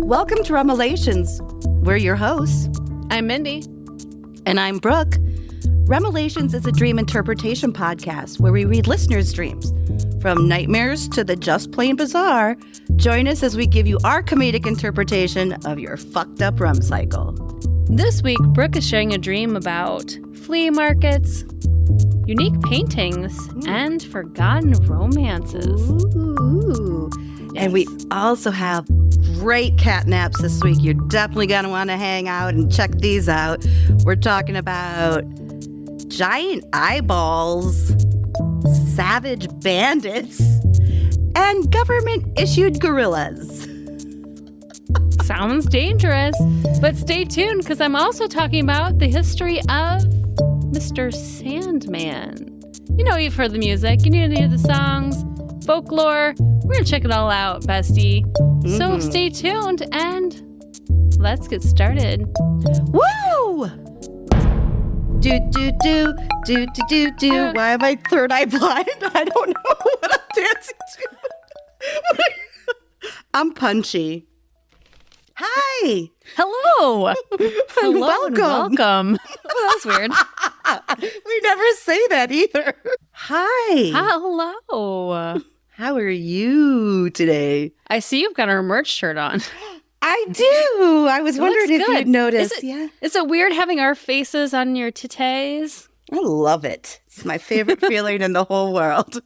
Welcome to Remelations. We're your hosts. I'm Mindy. And I'm Brooke. Remelations is a dream interpretation podcast where we read listeners' dreams. From nightmares to the just plain bizarre, join us as we give you our comedic interpretation of your fucked up REM cycle. This week, Brooke is sharing a dream about flea markets, unique paintings, and forgotten romances. Ooh. Yes. And we also have great catnaps this week. You're definitely going to want to hang out and check these out. We're talking about giant eyeballs, savage bandits, and government-issued gorillas. Sounds dangerous, but stay tuned because I'm also talking about the history of Mr. Sandman. You know, you've heard the music, you need to hear the songs, folklore. We're going to check it all out, Bestie. So stay tuned and let's get started. Woo! Do, do, do, do, do, do, do. Why am I third eye blind? I don't know what I'm dancing to. I'm punchy. Hi. Hello. Hello. Welcome. Oh, that was weird. We never say that either. Hi. Hello. How are you today? I see you've got our merch shirt on. I do. I was wondering if you'd noticed. Is it weird having our faces on your titties? I love it. It's my favorite feeling in the whole world.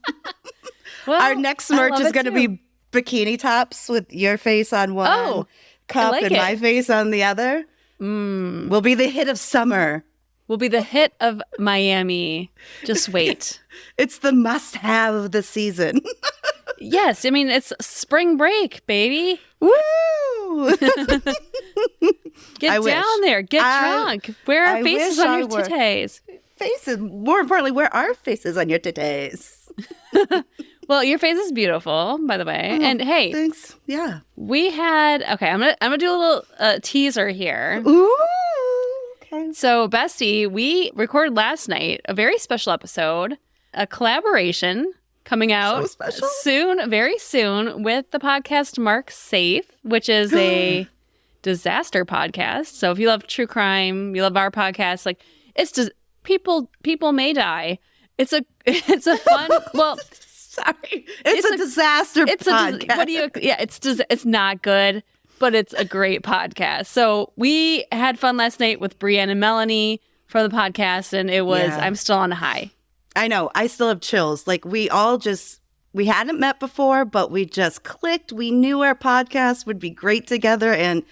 Well, our next merch is going to be bikini tops with your face on one cup and my face on the other. Will be the hit of summer. Will be the hit of Miami. Just wait. It's the must-have of the season. Yes, I mean, it's spring break, baby. Woo! Get down there. Get drunk. Wear our faces on your titties. Faces. More importantly, wear our faces on your titties. Well, your face is beautiful, by the way. And hey, thanks. Yeah. We had I'm gonna do a little teaser here. Ooh. Okay. So, Bestie, we recorded last night a very special episode, a collaboration coming out soon, very soon, with the podcast Mark Safe, which is a disaster podcast. So if you love true crime, you love our podcast, like people may die. It's a fun sorry. It's a disaster podcast. It's not good, but it's a great podcast. So we had fun last night with Brianne and Melanie for the podcast, and it was I'm still on a high. I know. I still have chills. Like we hadn't met before, but we just clicked. We knew our podcast would be great together, and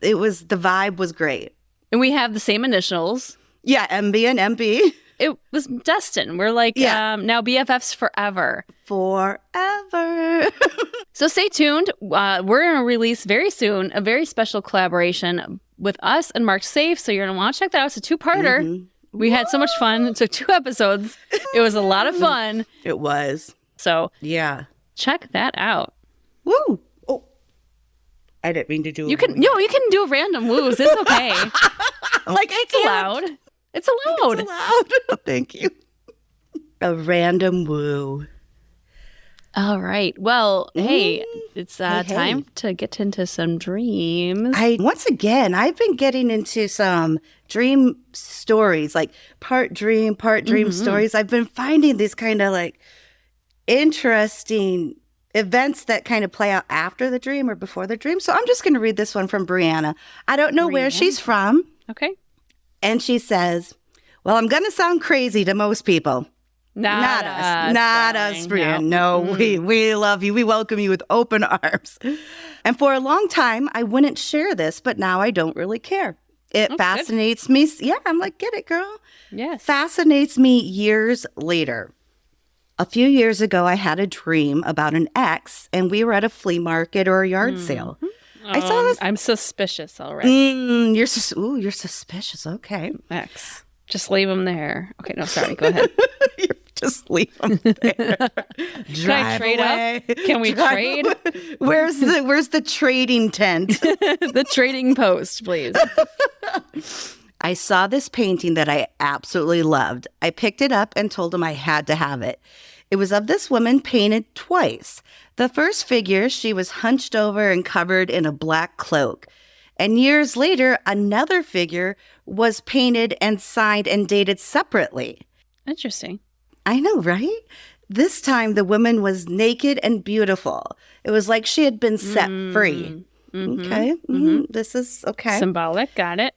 the vibe was great. And we have the same initials. Yeah, MB and MB. It was destined. We're like now BFFs forever. Forever. So stay tuned. We're going to release very soon a very special collaboration with us and Mark Safe. So you're going to want to check that out. It's a two-parter. Mm-hmm. We had so much fun. It took 2 episodes. It was a lot of fun. It was. So yeah, check that out. Woo! Oh, I didn't mean to do. You can do random woos. It's okay. It's allowed. It's allowed. It's allowed. Thank you. A random woo. All right. Well, hey, it's time to get into some dreams. Once again, I've been getting into some dream stories, like part dream stories. I've been finding these kind of like interesting events that kind of play out after the dream or before the dream. So I'm just going to read this one from Brianna. I don't know where she's from. Okay. And she says, well, I'm going to sound crazy to most people. Not us, Brianne. No, we love you. We welcome you with open arms. And for a long time, I wouldn't share this, but now I don't really care. It fascinates me. Yeah, I'm like, get it, girl. Yes. Fascinates me years later. A few years ago, I had a dream about an ex, and we were at a flea market or a yard sale. I saw this. I'm suspicious already. You're suspicious. Okay. Ex. Just leave him there. Okay, no, sorry. Go ahead. Just leave them there. Can I trade up? Can we trade? Where's the trading tent? The trading post, please. I saw this painting that I absolutely loved. I picked it up and told him I had to have it. It was of this woman painted twice. The first figure, she was hunched over and covered in a black cloak. And years later, another figure was painted and signed and dated separately. Interesting. I know, right? This time, the woman was naked and beautiful. It was like she had been set free. Okay. This is okay. Symbolic. Got it.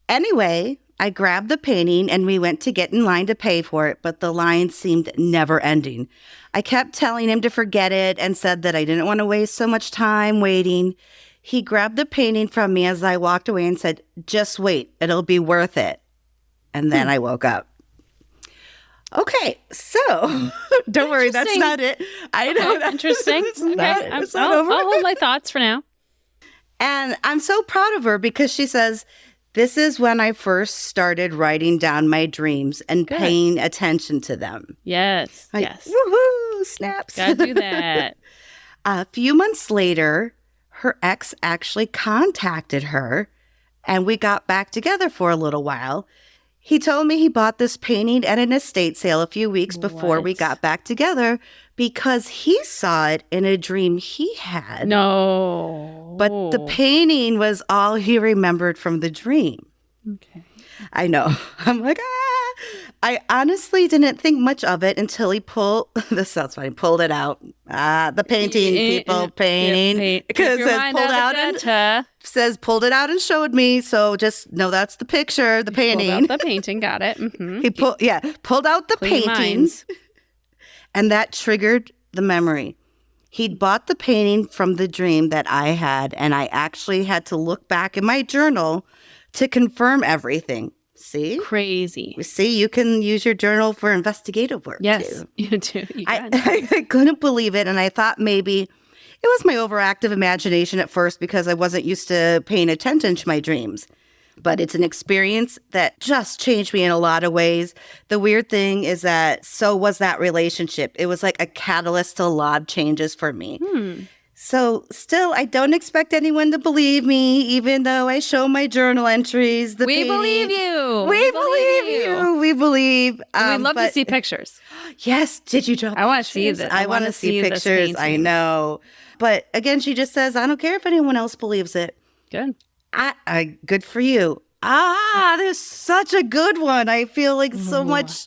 Anyway, I grabbed the painting and we went to get in line to pay for it, but the line seemed never ending. I kept telling him to forget it and said that I didn't want to waste so much time waiting. He grabbed the painting from me as I walked away and said, "Just wait, it'll be worth it." And then I woke up. Okay, so don't worry, that's not it. I know that's interesting. Okay, I'll hold my thoughts for now. And I'm so proud of her because she says, "This is when I first started writing down my dreams and paying attention to them." Yes, yes. Woohoo, snaps. Gotta do that. A few months later, her ex actually contacted her and we got back together for a little while. He told me he bought this painting at an estate sale a few weeks before we got back together because he saw it in a dream he had. No. But the painting was all he remembered from the dream. Okay. I know. I'm like, I honestly didn't think much of it until he pulled, this sounds funny, pulled it out. The painting, people, painting. Because it says pulled it out and showed me. So just know that's the picture, the painting. Pulled out the painting, got it. Mm-hmm. He pulled out the paintings. And that triggered the memory. He'd bought the painting from the dream that I had, and I actually had to look back in my journal to confirm everything. See? Crazy. See, you can use your journal for investigative work, yes, too. You do. I couldn't believe it, and I thought maybe it was my overactive imagination at first because I wasn't used to paying attention to my dreams. But it's an experience that just changed me in a lot of ways. The weird thing is that so was that relationship. It was like a catalyst to a lot of changes for me. So still, I don't expect anyone to believe me, even though I show my journal entries. We believe you. We believe you. We believe. We'd love to see pictures. Yes. Did you draw pictures? I want to see this. I want to see pictures. I know. But again, she just says, I don't care if anyone else believes it. Good. Good for you. There's such a good one. I feel like so much.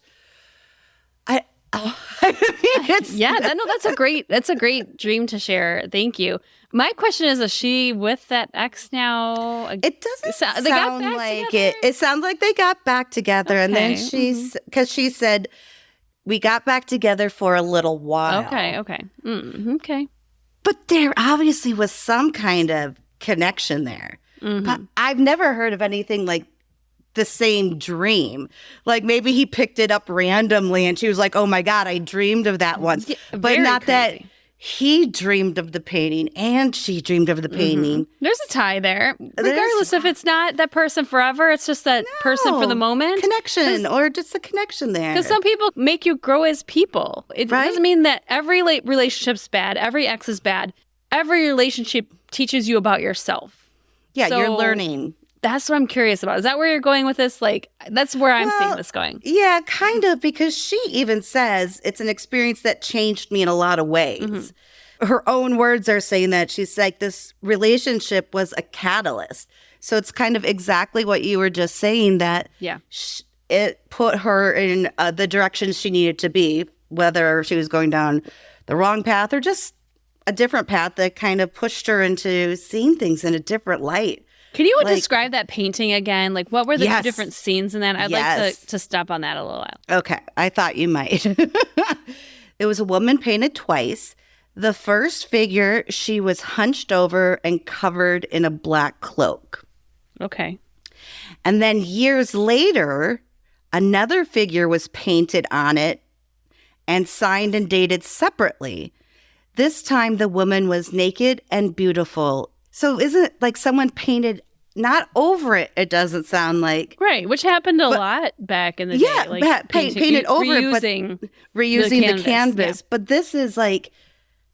That's a great dream to share. Thank you. My question is she with that ex now? It doesn't sound like it. It sounds like they got back together, and then because she said we got back together for a little while. Okay. Okay. But there obviously was some kind of connection there. But I've never heard of anything like the same dream. Like maybe he picked it up randomly and she was like, oh my God, I dreamed of that once. Yeah, but not crazy. That he dreamed of the painting and she dreamed of the painting. There's a tie there. Regardless if it's not that person forever, it's just that person for the moment. Connection or just a connection there. Because some people make you grow as people. It doesn't mean that every relationship's bad. Every ex is bad. Every relationship teaches you about yourself. Yeah, so you're learning. That's what I'm curious about. Is that where you're going with this? Like, that's where I'm seeing this going. Yeah, kind of, because she even says it's an experience that changed me in a lot of ways. Her own words are saying that she's like, this relationship was a catalyst. So it's kind of exactly what you were just saying, that it put her in the direction she needed to be, whether she was going down the wrong path or just a different path that kind of pushed her into seeing things in a different light. Can you describe that painting again? Like, what were the two different scenes in that? I'd like to stop on that a little while. Okay. I thought you might. It was a woman painted twice. The first figure, she was hunched over and covered in a black cloak. Okay. And then years later, another figure was painted on it and signed and dated separately. This time, the woman was naked and beautiful. So isn't it like someone painted not over it? It doesn't sound like. Right, which happened a lot back in the day. Yeah, like painted over it, but reusing the canvas. Yeah. But this is like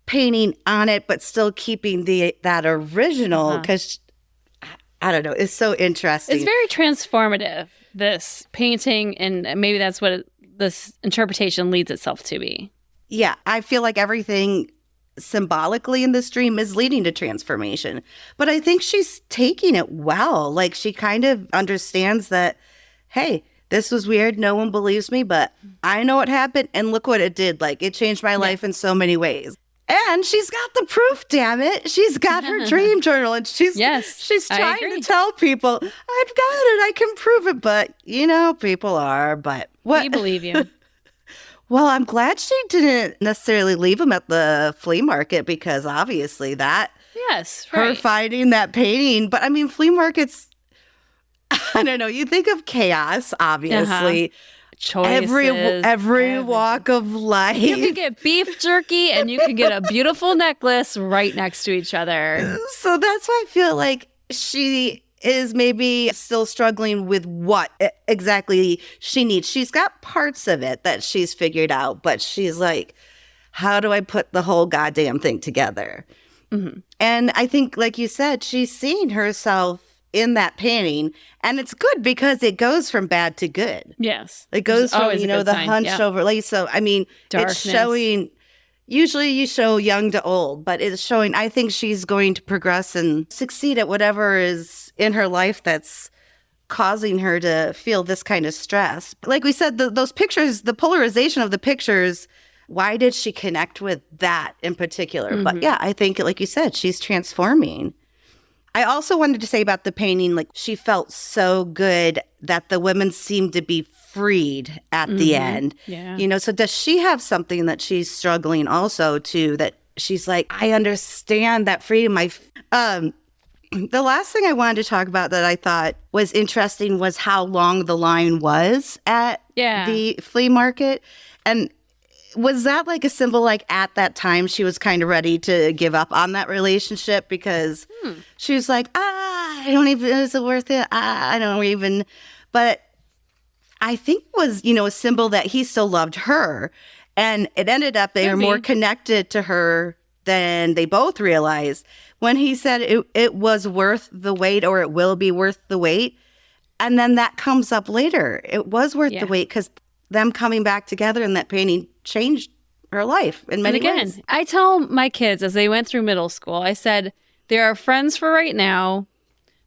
painting on it, but still keeping that original, because I don't know. It's so interesting. It's very transformative, this painting, and maybe that's what this interpretation leads itself to be. yeah, I feel like everything symbolically in this dream is leading to transformation. But I think she's taking it well. Like, she kind of understands that, hey, this was weird. No one believes me, but I know what happened. And look what it did. Like, it changed my life in so many ways. And she's got the proof, damn it. She's got her dream journal, and she's trying to tell people, I've got it. I can prove it. But, people are. But what? We believe you. Well, I'm glad she didn't necessarily leave him at the flea market, because obviously that, her finding that painting. But I mean, flea markets, I don't know. You think of chaos, obviously. Choices. Every walk of life. You can get beef jerky and you can get a beautiful necklace right next to each other. So that's why I feel like she is maybe still struggling with what exactly she needs. She's got parts of it that she's figured out, but she's like, how do I put the whole goddamn thing together? Mm-hmm. And I think, like you said, she's seeing herself in that painting, and it's good because it goes from bad to good. Yes. It goes from, the hunched over. Like, so, I mean, Darkness. It's showing, usually you show young to old, but it's showing, I think she's going to progress and succeed at whatever is in her life that's causing her to feel this kind of stress. Like we said, those pictures, the polarization of the pictures, why did she connect with that in particular? Mm-hmm. But yeah, I think, like you said, she's transforming. I also wanted to say about the painting, like, she felt so good that the women seemed to be freed at the end. Yeah. So does she have something that she's struggling also to, that she's like, I understand that freedom. The last thing I wanted to talk about that I thought was interesting was how long the line was at the flea market. And was that like a symbol, like at that time she was kind of ready to give up on that relationship, because she was like, I don't even, is it worth it? I don't even. But I think it was, a symbol that he still loved her. And it ended up they were more connected to her than they both realized. When he said it was worth the wait, or it will be worth the wait. And then that comes up later. It was worth the wait, because them coming back together in that painting changed her life in many ways. I tell my kids as they went through middle school, I said, there are friends for right now.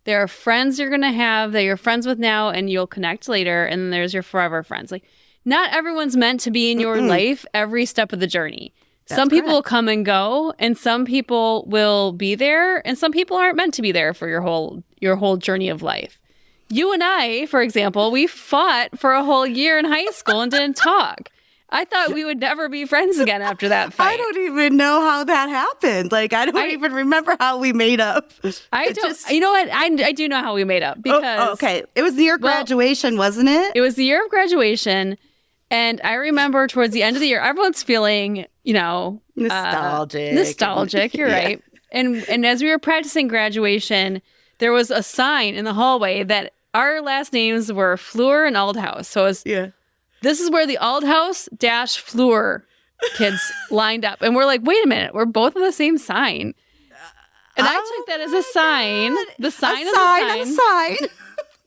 There are friends you're going to have that you're friends with now and you'll connect later. And then there's your forever friends. Like, not everyone's meant to be in your life every step of the journey. Some people will come and go, and some people will be there, and some people aren't meant to be there for your whole journey of life. You and I, for example, we fought for a whole year in high school and didn't talk. I thought we would never be friends again after that fight. I don't even know how that happened. Like, I don't even remember how we made up. You know what? I do know how we made up, because... okay. It was the year of graduation, wasn't it? It was the year of graduation. And I remember towards the end of the year, everyone's feeling, nostalgic. You're right. And as we were practicing graduation, there was a sign in the hallway that our last names were Fleur and Outage. So it was, this is where the Outage - Fleur kids lined up. And we're like, wait a minute, we're both on the same sign. And I took that as a sign, the sign of the sign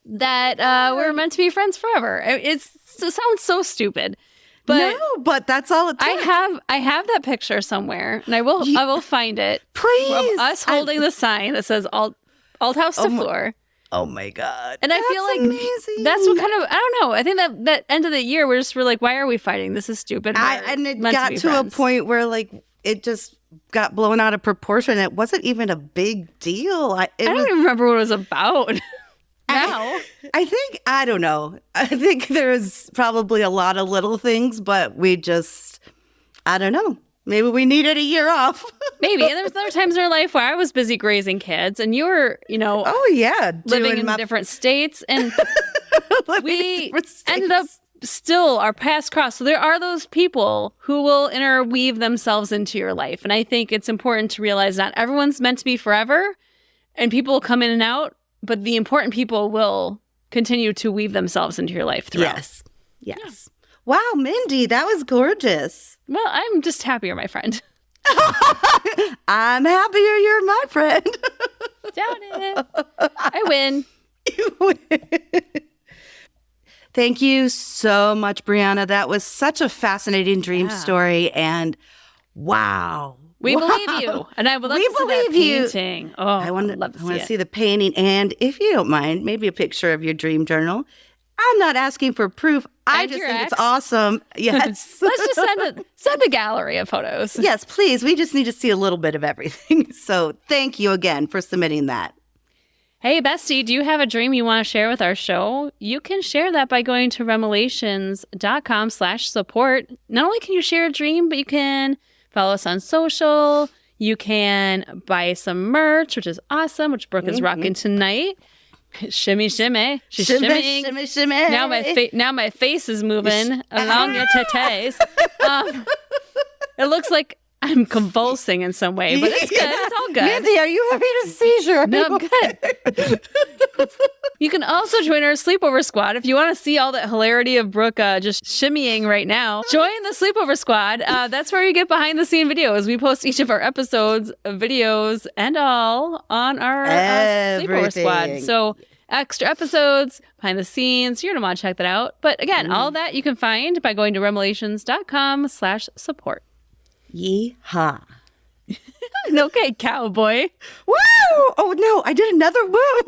that we're meant to be friends forever. It sounds so stupid. But no, but that's all it took. I have that picture somewhere, and I will find it. Please. Of us holding the sign that says Outage to Fleur. Oh my God. And I feel like amazing. That's what kind of, I don't know. I think that end of the year, we're like, why are we fighting? This is stupid. And it got to a point where, like, it just got blown out of proportion. It wasn't even a big deal. I don't even remember what it was about. Now. I don't know. I think there's probably a lot of little things, but we just, I don't know. Maybe we needed a year off. Maybe. And there was other times in our life where I was busy grazing kids and you were, living in different states. And we ended up still our paths crossed. So there are those people who will interweave themselves into your life. And I think it's important to realize not everyone's meant to be forever, and people will come in and out, but the important people will continue to weave themselves into your life throughout. Yes. Yeah. Wow, Mindy, that was gorgeous. Well, I'm just happier, my friend. I'm happier you're my friend. Doubt it. I win. You win. Thank you so much, Brianna. That was such a fascinating dream story. And wow. We believe you. And I would love to see that painting. Oh, I want to see the painting. And if you don't mind, maybe a picture of your dream journal. I'm not asking for proof. I just think it's awesome. Yes. Let's just send a gallery of photos. Yes, please. We just need to see a little bit of everything. So thank you again for submitting that. Hey, Bestie, do you have a dream you want to share with our show? You can share that by going to remelations.com/support. Not only can you share a dream, but you can follow us on social. You can buy some merch, which is awesome, which Brooke is rocking tonight. Shimmy, shimmy. She's shimmying. Shimmy, shimmy. Now my face is moving along your tetes. It looks like I'm convulsing in some way, but it's good. It's all good. Mindy, are you having a seizure? No, I'm good. You can also join our sleepover squad if you want to see all that hilarity of Brooke just shimmying right now. Join the sleepover squad. That's where you get behind the scene videos. We post each of our episodes, videos, and all on our sleepover squad. So extra episodes, behind the scenes. You're going to want to check that out. But again, all that you can find by going to remelations.com/support. Yeehaw. Okay, cowboy. Woo! Oh, no, I did another woo.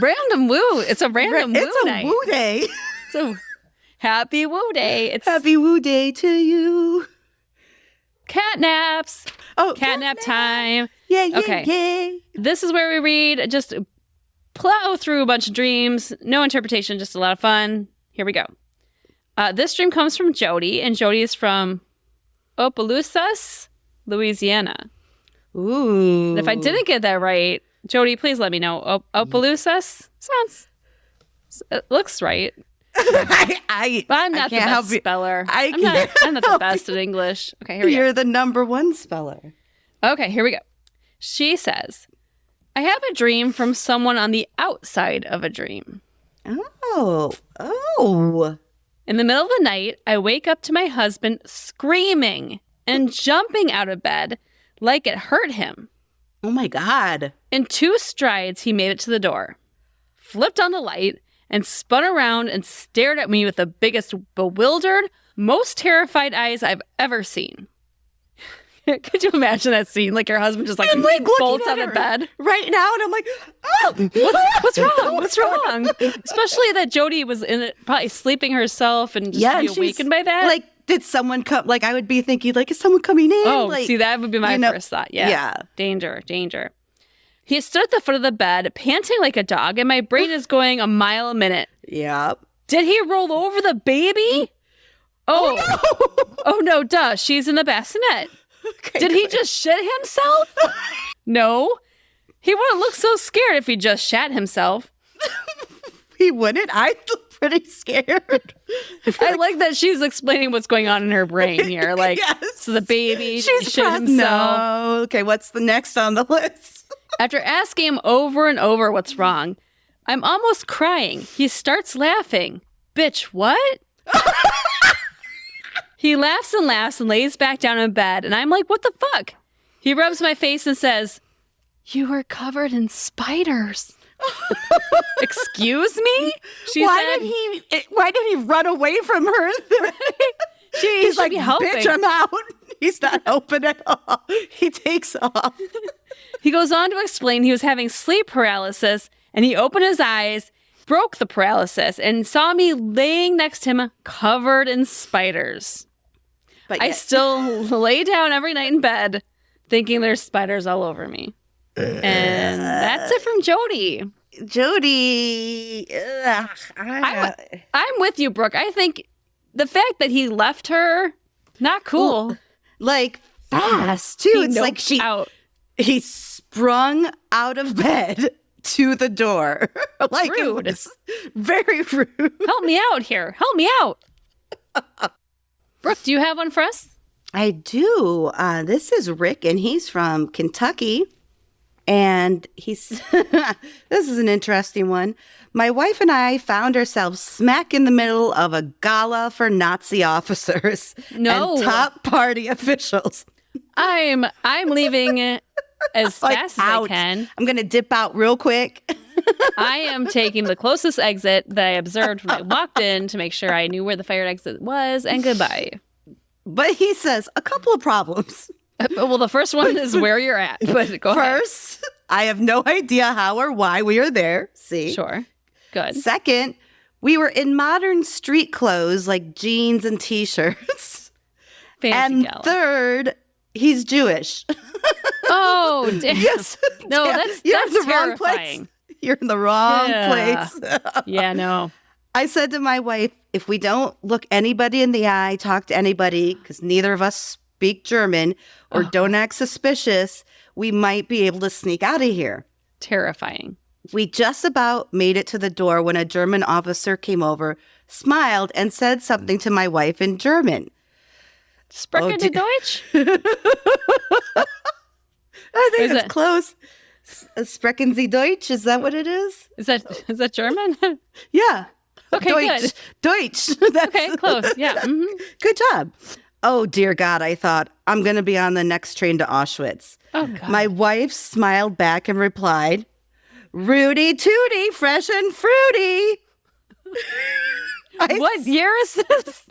Random woo. It's a random woo night. It's a woo day. So happy woo day. Happy woo day to you. Catnaps. Oh, catnap time. Yeah. Okay. This is where we read, just plow through a bunch of dreams. No interpretation, just a lot of fun. Here we go. This dream comes from Jody, and Jody is from Opelousas, Louisiana. Ooh. And if I didn't get that right, Jody, please let me know. Opelousas it looks right. But I'm not the best speller. I'm not the best at English. Okay, here we go. You're the number one speller. Okay, here we go. She says, I have a dream from someone on the outside of a dream. Oh. In the middle of the night, I wake up to my husband screaming and jumping out of bed like it hurt him. Oh my God. In 2 strides, he made it to the door, flipped on the light, and spun around and stared at me with the biggest bewildered, most terrified eyes I've ever seen. Could you imagine that scene? Like your husband just bolts out of bed right now, and I'm like, oh, what's wrong? What's wrong? Especially that Jody was in it, probably sleeping herself and just be awakened by that. Like, did someone come? Like, I would be thinking, like, is someone coming in? Oh, like, see, that would be my first thought. Yeah. Danger. He stood at the foot of the bed, panting like a dog, and my brain is going a mile a minute. Yep. Did he roll over the baby? Oh no! Oh no! Duh. She's in the bassinet. Okay, did he just shit himself? No. He wouldn't look so scared if he just shat himself. He wouldn't? I'm pretty scared. I like that she's explaining what's going on in her brain here. Like, so the baby shit himself. No. Okay, what's the next on the list? After asking him over and over what's wrong, I'm almost crying. He starts laughing. Bitch, what? He laughs and lays back down in bed, and I'm like, what the fuck? He rubs my face and says, you are covered in spiders. Excuse me? Why did he run away from her? He's like, bitch, I'm out. He's not helping at all. He takes off. He goes on to explain he was having sleep paralysis, and he opened his eyes, broke the paralysis, and saw me laying next to him covered in spiders. But I still lay down every night in bed thinking there's spiders all over me. And that's it from Jody. Jody. I'm with you, Brooke. I think the fact that he left her, not cool. Well, like, fast, too. It's like he sprung out of bed to the door. Like, rude. Very rude. Help me out here. Help me out. Brooke, do you have one for us? I do. This is Rick, and he's from Kentucky. And this is an interesting one. My wife and I found ourselves smack in the middle of a gala for Nazi officers and top party officials. I'm leaving as fast as I can. I'm going to dip out real quick. I am taking the closest exit that I observed when I walked in to make sure I knew where the fire exit was, and goodbye. But he says a couple of problems. Well, the first one is where you're at. But go ahead. First, I have no idea how or why we are there. See? Sure. Good. Second, we were in modern street clothes like jeans and T-shirts. Fancy and gala. Third, he's Jewish. Oh, damn. Yes. No, damn. that's the wrong terrifying. place. You're in the wrong place. Yeah, no. I said to my wife, if we don't look anybody in the eye, talk to anybody, because neither of us speak German or don't act suspicious, we might be able to sneak out of here. Terrifying. We just about made it to the door when a German officer came over, smiled, and said something to my wife in German. Sprechen Sie Deutsch? I think it's close. Sprechen Sie Deutsch? Is that what it is? Is that German? Yeah. Okay, Deutsch. good. Deutsch. Okay, close. Yeah. Mm-hmm. Good job. Oh, dear God, I thought, I'm going to be on the next train to Auschwitz. Oh, God. My wife smiled back and replied, Rooty Tooty, fresh and fruity. What year is this?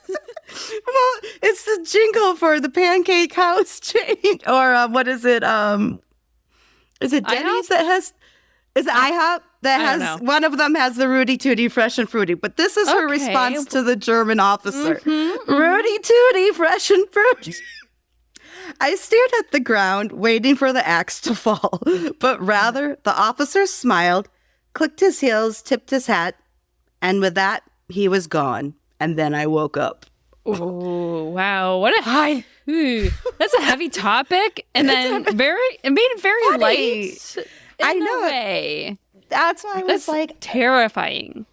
Well, it's the jingle for the Pancake House chain. Or what is it? Is it Denny's that has... Is it IHOP that has... One of them has the Rooty Tooty, fresh and fruity. But this is her response to the German officer. Rooty Tooty, fresh and fruity. I stared at the ground, waiting for the axe to fall. But rather, the officer smiled, clicked his heels, tipped his hat, and with that, he was gone. And then I woke up. Oh, wow. What a high. That's a heavy topic. And then it made it very funny. light. I know way. That's why I was like terrifying.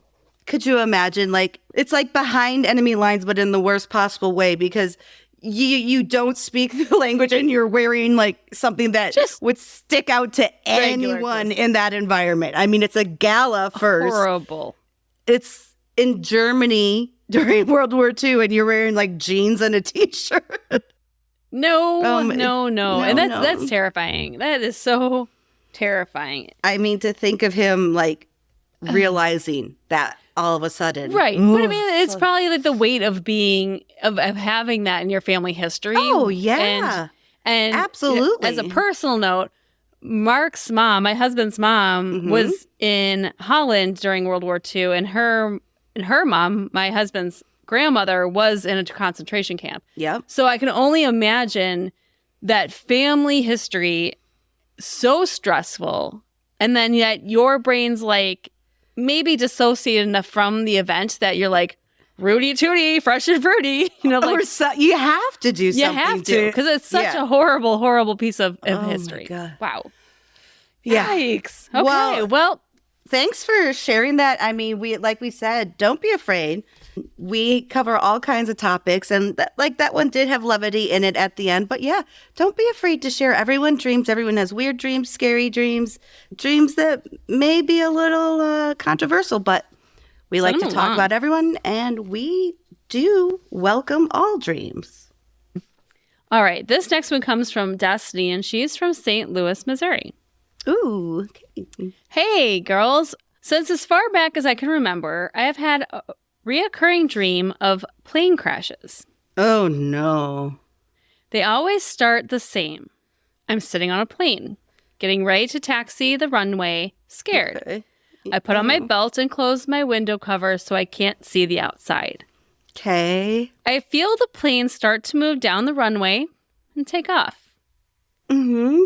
Could you imagine? Like, it's like behind enemy lines, but in the worst possible way, because you don't speak the language and you're wearing like something that just would stick out to anyone in that environment. I mean, it's a gala first. Horrible. It's in Germany during World War II and you're wearing like jeans and a T-shirt. No. And that's terrifying. That is so terrifying. I mean, to think of him like realizing that all of a sudden. Right. But I mean, it's probably like the weight of having that in your family history. Oh, yeah. And absolutely. As a personal note, Mark's mom, my husband's mom, was in Holland during World War II, and her mom, my husband's grandmother, was in a concentration camp. Yep. So I can only imagine that family history, so stressful, and then yet your brain's like maybe dissociated enough from the event that you're like, Rooty Tooty, fresh and fruity. You know, like, you have to do something. You have to, because it's such a horrible, horrible piece of history. My God. Wow. Yeah. Yikes. Okay. Well, thanks for sharing that. I mean, like we said, don't be afraid. We cover all kinds of topics, and that one did have levity in it at the end. But yeah, don't be afraid to share. Everyone dreams. Everyone has weird dreams, scary dreams, dreams that may be a little controversial, but we like to talk about everyone, and we do welcome all dreams. All right. This next one comes from Destiny, and she's from St. Louis, Missouri. Ooh. Okay. Hey, girls. Since as far back as I can remember, I have had a reoccurring dream of plane crashes. Oh, no. They always start the same. I'm sitting on a plane, getting ready to taxi the runway, scared. Okay. I put on my belt and close my window cover so I can't see the outside. Okay. I feel the plane start to move down the runway and take off. Mm-hmm.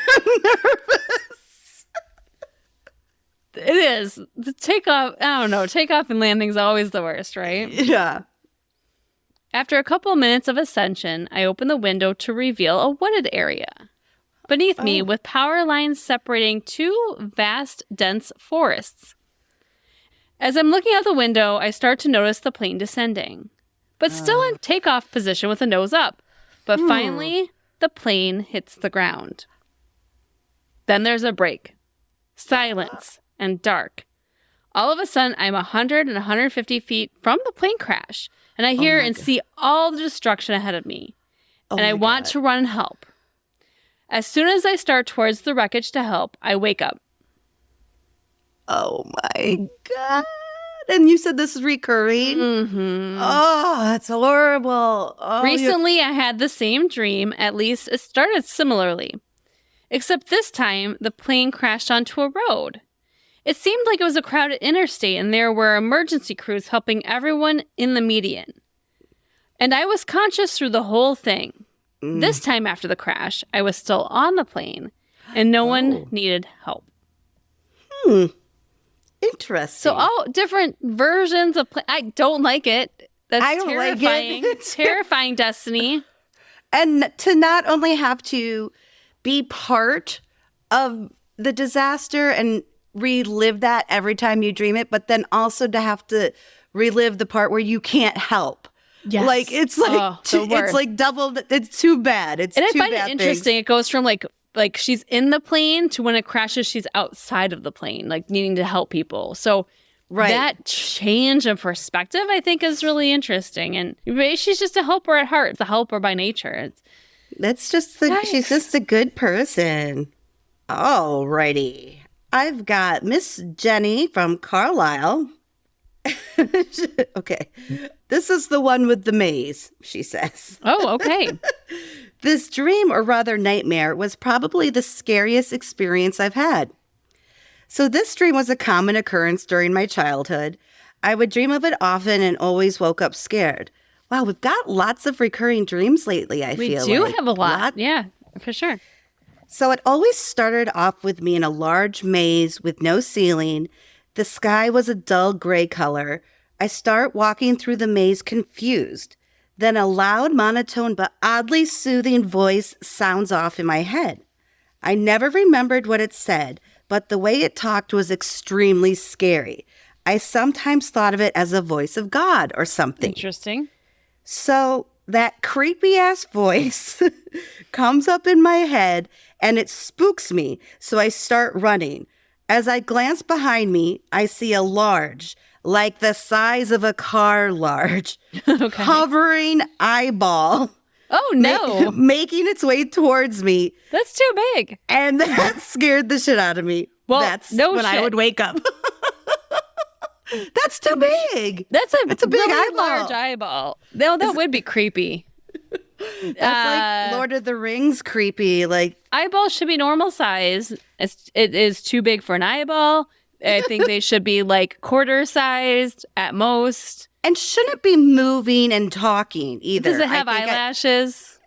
I'm nervous. It is. The takeoff, I don't know, takeoff and landing's always the worst, right? Yeah. After a couple minutes of ascension, I open the window to reveal a wooded area. Beneath me, with power lines separating two vast, dense forests. As I'm looking out the window, I start to notice the plane descending, but still in takeoff position with the nose up. But finally, the plane hits the ground. Then there's a break, silence, and dark. All of a sudden, I'm 100 and 150 feet from the plane crash, and I hear and see all the destruction ahead of me. And I want to run and help. As soon as I start towards the wreckage to help, I wake up. Oh my God. And you said this is recurring? Mm-hmm. Oh, that's horrible. Oh, Recently, I had the same dream. At least it started similarly. Except this time, the plane crashed onto a road. It seemed like it was a crowded interstate, and there were emergency crews helping everyone in the median. And I was conscious through the whole thing. This time after the crash, I was still on the plane, and no one needed help. Interesting. So all different versions of I don't like it. That's I don't terrifying. like it. Terrifying, Destiny. And to not only have to be part of the disaster and relive that every time you dream it, but then also to have to relive the part where you can't help. Yes. Like it's like it's like double. It's too bad. It's and too I find bad it interesting. It goes from like she's in the plane to when it crashes, she's outside of the plane, like needing to help people. So that change of perspective, I think, is really interesting. And maybe she's just a helper at heart. It's a helper by nature. She's just a good person. Alrighty. I've got Miss Jenny from Carlisle. Okay. This is the one with the maze, she says. Oh, okay. This dream, or rather nightmare, was probably the scariest experience I've had. So this dream was a common occurrence during my childhood. I would dream of it often and always woke up scared. Wow, we've got lots of recurring dreams lately, I feel like. We do have a lot. Yeah, for sure. So it always started off with me in a large maze with no ceiling. The sky was a dull gray color. I start walking through the maze confused. Then a loud, monotone, but oddly soothing voice sounds off in my head. I never remembered what it said, but the way it talked was extremely scary. I sometimes thought of it as a voice of God or something. Interesting. So that creepy-ass voice comes up in my head, and it spooks me, so I start running. As I glance behind me, I see a large, like the size of a car large, hovering eyeball. Oh, no. Making its way towards me. That's too big. And that scared the shit out of me. Well, that's when I would wake up. That's too big. That's a big really eyeball. large eyeball. No, that would be creepy. That's like Lord of the Rings creepy. Like eyeballs should be normal size. It is too big for an eyeball. I think they should be like quarter sized at most. And shouldn't be moving and talking either. Does it have eyelashes?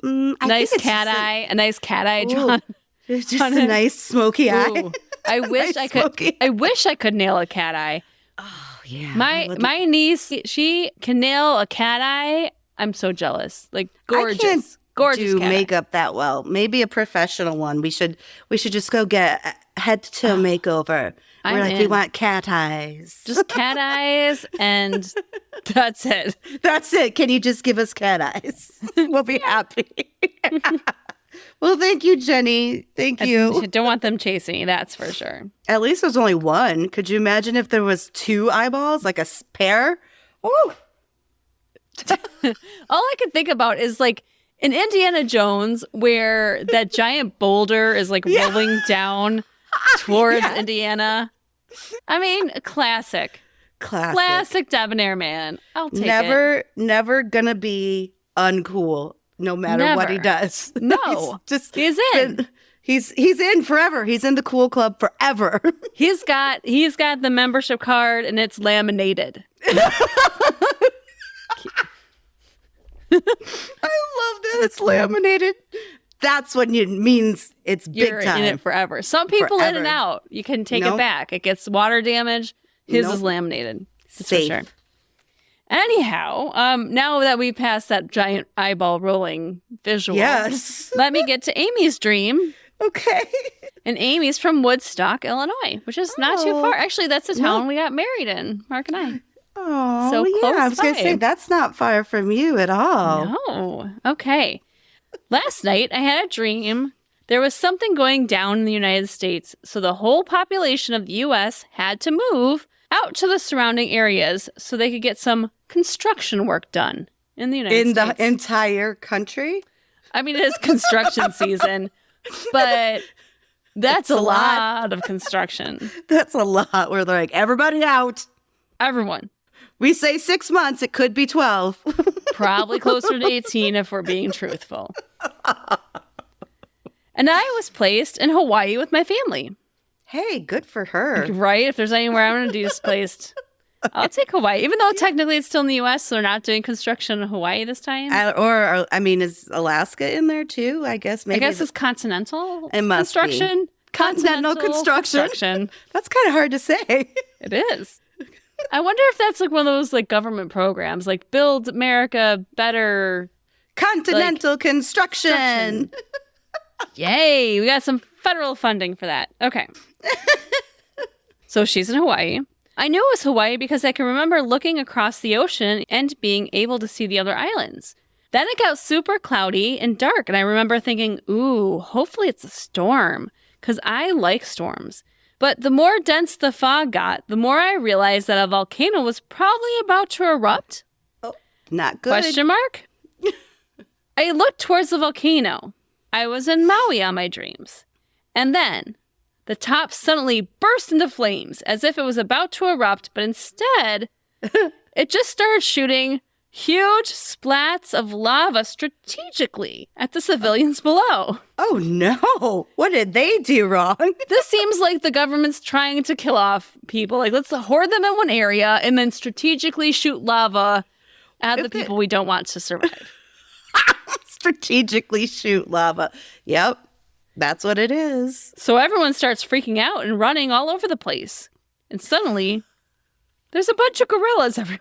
Nice cat eye. A nice cat eye drawn. Just a nice smoky eye. I wish I could. I wish I could nail a cat eye. Oh yeah. My niece, she can nail a cat eye. I'm so jealous. Like gorgeous. I can't gorgeous do makeup that well. Maybe a professional one. We should just go get head to toe makeover. We're like, we want cat eyes. Just cat eyes, and that's it. That's it. Can you just give us cat eyes? We'll be happy. Well, thank you, Jenny. Thank you. I don't want them chasing me, that's for sure. At least there's only one. Could you imagine if there was two eyeballs, like a pair? Ooh. All I can think about is like in Indiana Jones, where that giant boulder is like rolling down towards Indiana. I mean, classic Debonair man. I'll take it. Never gonna be uncool, no matter what he does. No, he's in. He's in forever. He's in the cool club forever. He's got the membership card, and it's laminated. I love that it's laminated. That's what it means. It's You're big time. in it forever. Some people in and out. You can take it back. It gets water damage. His is laminated. Safe. For sure. Anyhow, now that we passed that giant eyeball rolling visual, let me get to Amy's dream. Okay. And Amy's from Woodstock, Illinois, which is not too far. Actually, that's the town we got married in, Mark and I. Oh, so close I was going to say, that's not far from you at all. No. Okay. Last night, I had a dream. There was something going down in the United States, so the whole population of the U.S. had to move out to the surrounding areas so they could get some construction work done in the United States. In the entire country? I mean, it is construction season, but that's a lot of construction. That's a lot where they're like, everybody out. Everyone. We say 6 months. It could be 12. Probably closer to 18 if we're being truthful. And I was placed in Hawaii with my family. Hey, good for her. Right? If there's anywhere I'm going to be displaced, I'll take Hawaii. Even though technically it's still in the U.S., so they're not doing construction in Hawaii this time. Is Alaska in there too? I guess it's Continental it must construction. Be. Continental construction. That's kind of hard to say. It is. I wonder if that's like one of those like government programs, like Build America Better. Continental construction. Yay, we got some federal funding for that. Okay. So she's in Hawaii. I knew it was Hawaii because I can remember looking across the ocean and being able to see the other islands. Then it got super cloudy and dark, and I remember thinking, ooh, hopefully it's a storm, because I like storms. But the more dense the fog got, the more I realized that a volcano was probably about to erupt. Oh, not good. Question mark? I looked towards the volcano. I was in Maui on my dreams. And then the top suddenly burst into flames as if it was about to erupt, but instead it just started shooting huge splats of lava strategically at the civilians below. Oh no! What did they do wrong? This seems like the government's trying to kill off people. Like, let's hoard them in one area and then strategically shoot lava at the people we don't want to survive. Strategically shoot lava. Yep, that's what it is. So everyone starts freaking out and running all over the place. And suddenly, there's a bunch of gorillas everywhere.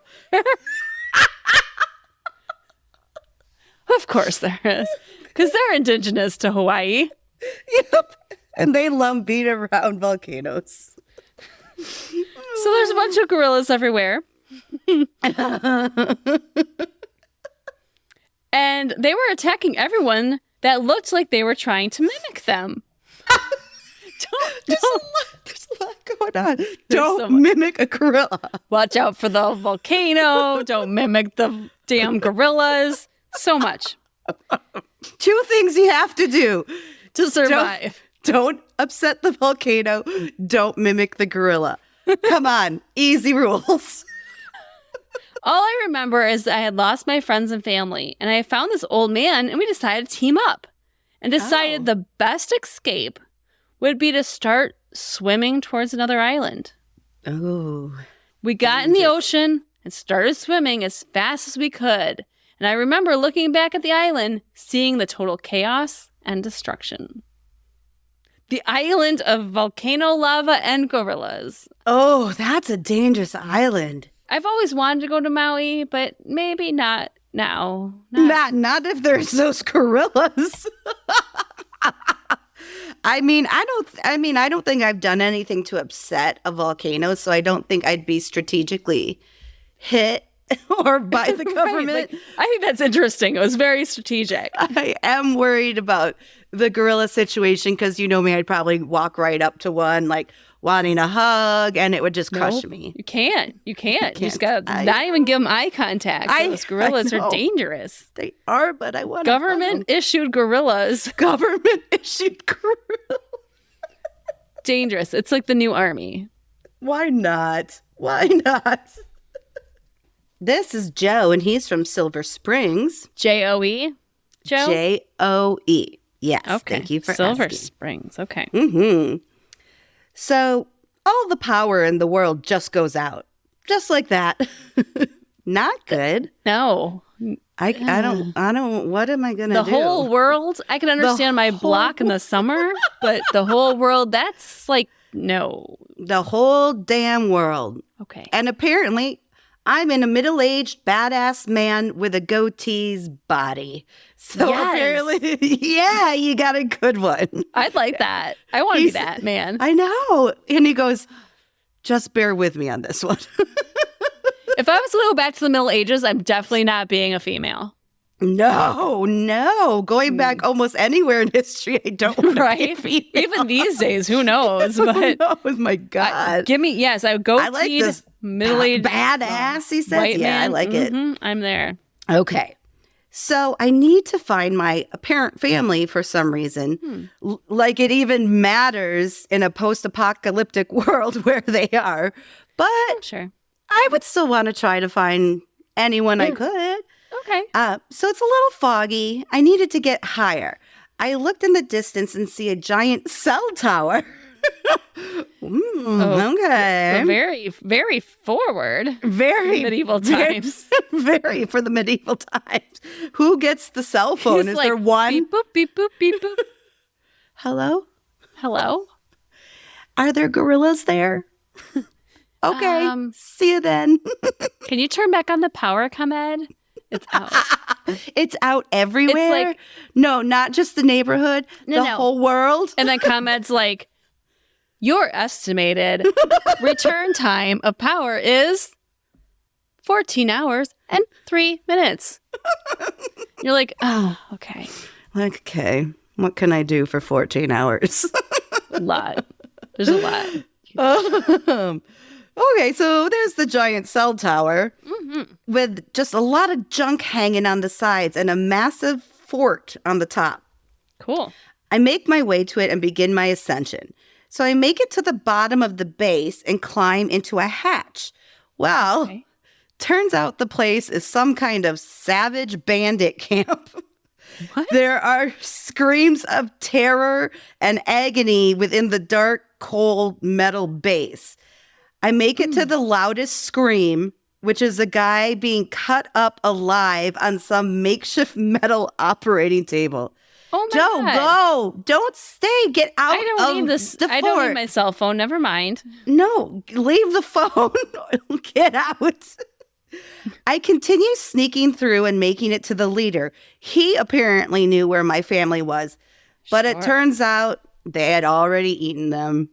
Of course there is. Because they're indigenous to Hawaii. Yep. And they lumbeat around volcanoes. So there's a bunch of gorillas everywhere. And they were attacking everyone that looked like they were trying to mimic them. There's a lot going on. Don't mimic a gorilla. Watch out for the volcano. Don't mimic the damn gorillas. So much. 2 things you have to do to survive. Don't upset the volcano. Don't mimic the gorilla. Come on. Easy rules. All I remember is I had lost my friends and family, and I found this old man, and we decided to team up and decided the best escape would be to start swimming towards another island. Oh. We got in the ocean and started swimming as fast as we could. And I remember looking back at the island, seeing the total chaos and destruction. The island of volcano lava and gorillas. Oh, that's a dangerous island. I've always wanted to go to Maui, but maybe not now. Not if there's those gorillas. I don't think I've done anything to upset a volcano, so I don't think I'd be strategically hit or by the government. Right, I think that's interesting. It was very strategic. I am worried about the gorilla situation because you know me, I'd probably walk right up to one, like wanting a hug, and it would just crush me. You can't. You just got to not even give them eye contact. Those gorillas are dangerous. They are, but I want government-issued gorillas. Government-issued gorillas. Dangerous. It's like the new army. Why not? This is Joe, and he's from Silver Springs. J-O-E? Joe? J-O-E. Yes. Okay. Thank you for Silver asking. Springs. Okay. Mm-hmm. So all the power in the world just goes out. Just like that. Not good. No. I don't, what am I going to do? The whole world? I can understand my block in the summer, but the whole world, that's like, no. The whole damn world. Okay. And apparently, I'm in a middle-aged, badass man with a goatee's body. So apparently, yeah, you got a good one. I'd like that. I want to be that man. I know. And he goes, just bear with me on this one. If I was to go back to the Middle Ages, I'm definitely not being a female. No. Going back almost anywhere in history, I don't want to be a female. Even these days, who knows? But who knows? My God. I would go I like this middle-aged badass, he says. White man. I like it. I'm there. Okay. So I need to find my apparent family for some reason. Like it even matters in a post-apocalyptic world where they are. But Sure. I would still want to try to find anyone I could. Okay. So it's a little foggy. I needed to get higher. I looked in the distance and see a giant cell tower. Okay. So very, very forward. Very medieval times. Very for the medieval times. Who gets the cell phone? Is there one? Beep boop, beep boop, beep boop. Hello? Hello? Are there gorillas there? Okay. See you then. Can you turn back on the power, ComEd? It's out. It's out everywhere? It's no, not just the neighborhood. The whole world. And then ComEd's like, your estimated return time of power is 14 hours and 3 minutes. You're like, oh, okay. Okay. What can I do for 14 hours? A lot. There's a lot. Okay, so there's the giant cell tower with just a lot of junk hanging on the sides and a massive fort on the top. Cool. I make my way to it and begin my ascension. So I make it to the bottom of the base and climb into a hatch. Well, turns out the place is some kind of savage bandit camp. What? There are screams of terror and agony within the dark, cold metal base. I make it to the loudest scream, which is a guy being cut up alive on some makeshift metal operating table. Oh my Joe, God. go. Don't stay. Get out I don't of need this. the I fort. don't need my cell phone. Never mind. No, leave the phone. Get out. I continue sneaking through and making it to the leader. He apparently knew where my family was, but it turns out they had already eaten them.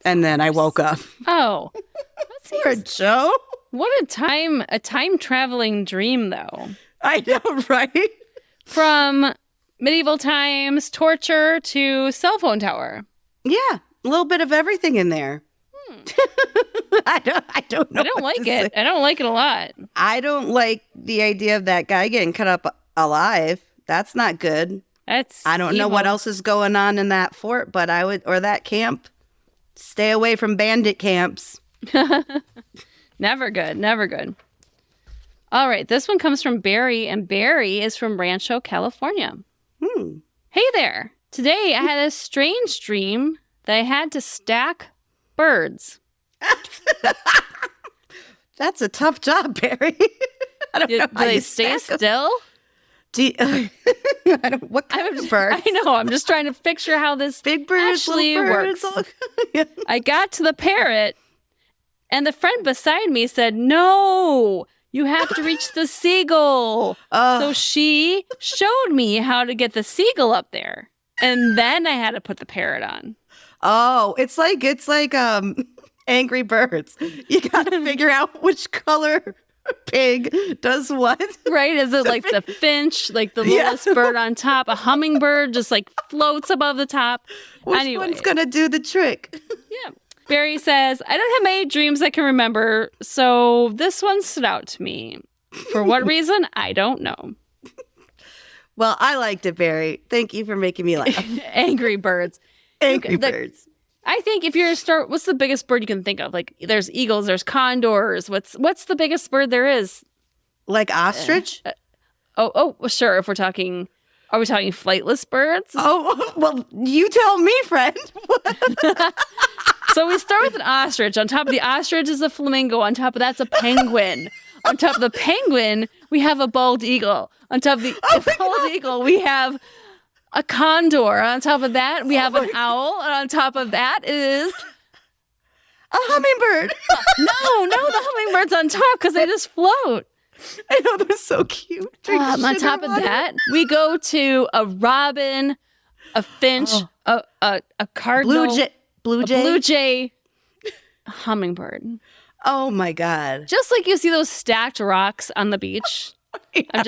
And then I woke up. Oh, Poor Joe. What a time traveling dream, though. I know, right? From medieval times, torture to cell phone tower. Yeah, a little bit of everything in there. I don't know. I don't like it. I don't like it a lot. I don't like the idea of that guy getting cut up alive. That's not good. I don't know what else is going on in that fort, but I would, or that camp. Stay away from bandit camps. Never good. Never good. All right. This one comes from Barry, and Barry is from Rancho, California. Hey there. Today I had a strange dream that I had to stack birds. That's a tough job, Barry. I don't know. Do they stay still? What kind of birds? I know. I'm just trying to picture how this big birds actually works. Yeah. I got to the parrot, and the friend beside me said, "No, you have to reach the seagull." So she showed me how to get the seagull up there, and then I had to put the parrot on. Oh, it's like Angry Birds. You got to figure out which color pig does what. Right? Is it like the finch, like the littlest bird on top? A hummingbird just like floats above the top. Which one's going to do the trick? Yeah. Barry says, I don't have many dreams I can remember, so this one stood out to me. For what reason? I don't know. Well, I liked it, Barry. Thank you for making me laugh. Angry Birds. Angry Birds. I think if you're what's the biggest bird you can think of? Like, there's eagles, there's condors. What's the biggest bird there is? Like ostrich? Well, sure. If we're talking, are we talking flightless birds? Oh, well, you tell me, friend. So we start with an ostrich. On top of the ostrich is a flamingo. On top of that's a penguin. On top of the penguin, we have a bald eagle. On top of the bald eagle, we have a condor. On top of that, we have an owl. And on top of that is a hummingbird. No, the hummingbird's on top because they just float. I know, they're so cute. On top of that, we go to a robin, a finch, a cardinal, blue jay, a hummingbird. Oh my God. Just like you see those stacked rocks on the beach. Yeah.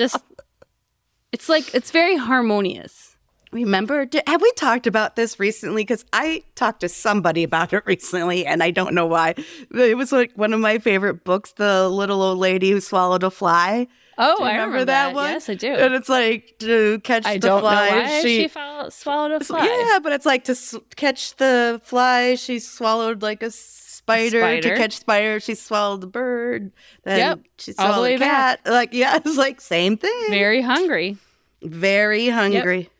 It's very harmonious. Remember, have we talked about this recently? Because I talked to somebody about it recently, and I don't know why. It was like one of my favorite books, The Little Old Lady Who Swallowed a Fly. Oh, I remember that one. Yes, I do. And it's like to catch the fly. I don't know why she swallowed a fly. Yeah, but it's like to catch the fly, she swallowed like a spider. To catch spider, she swallowed the bird. Then she swallowed a cat. Back. Like, yeah, it's like same thing. Very hungry. Very hungry. Yep.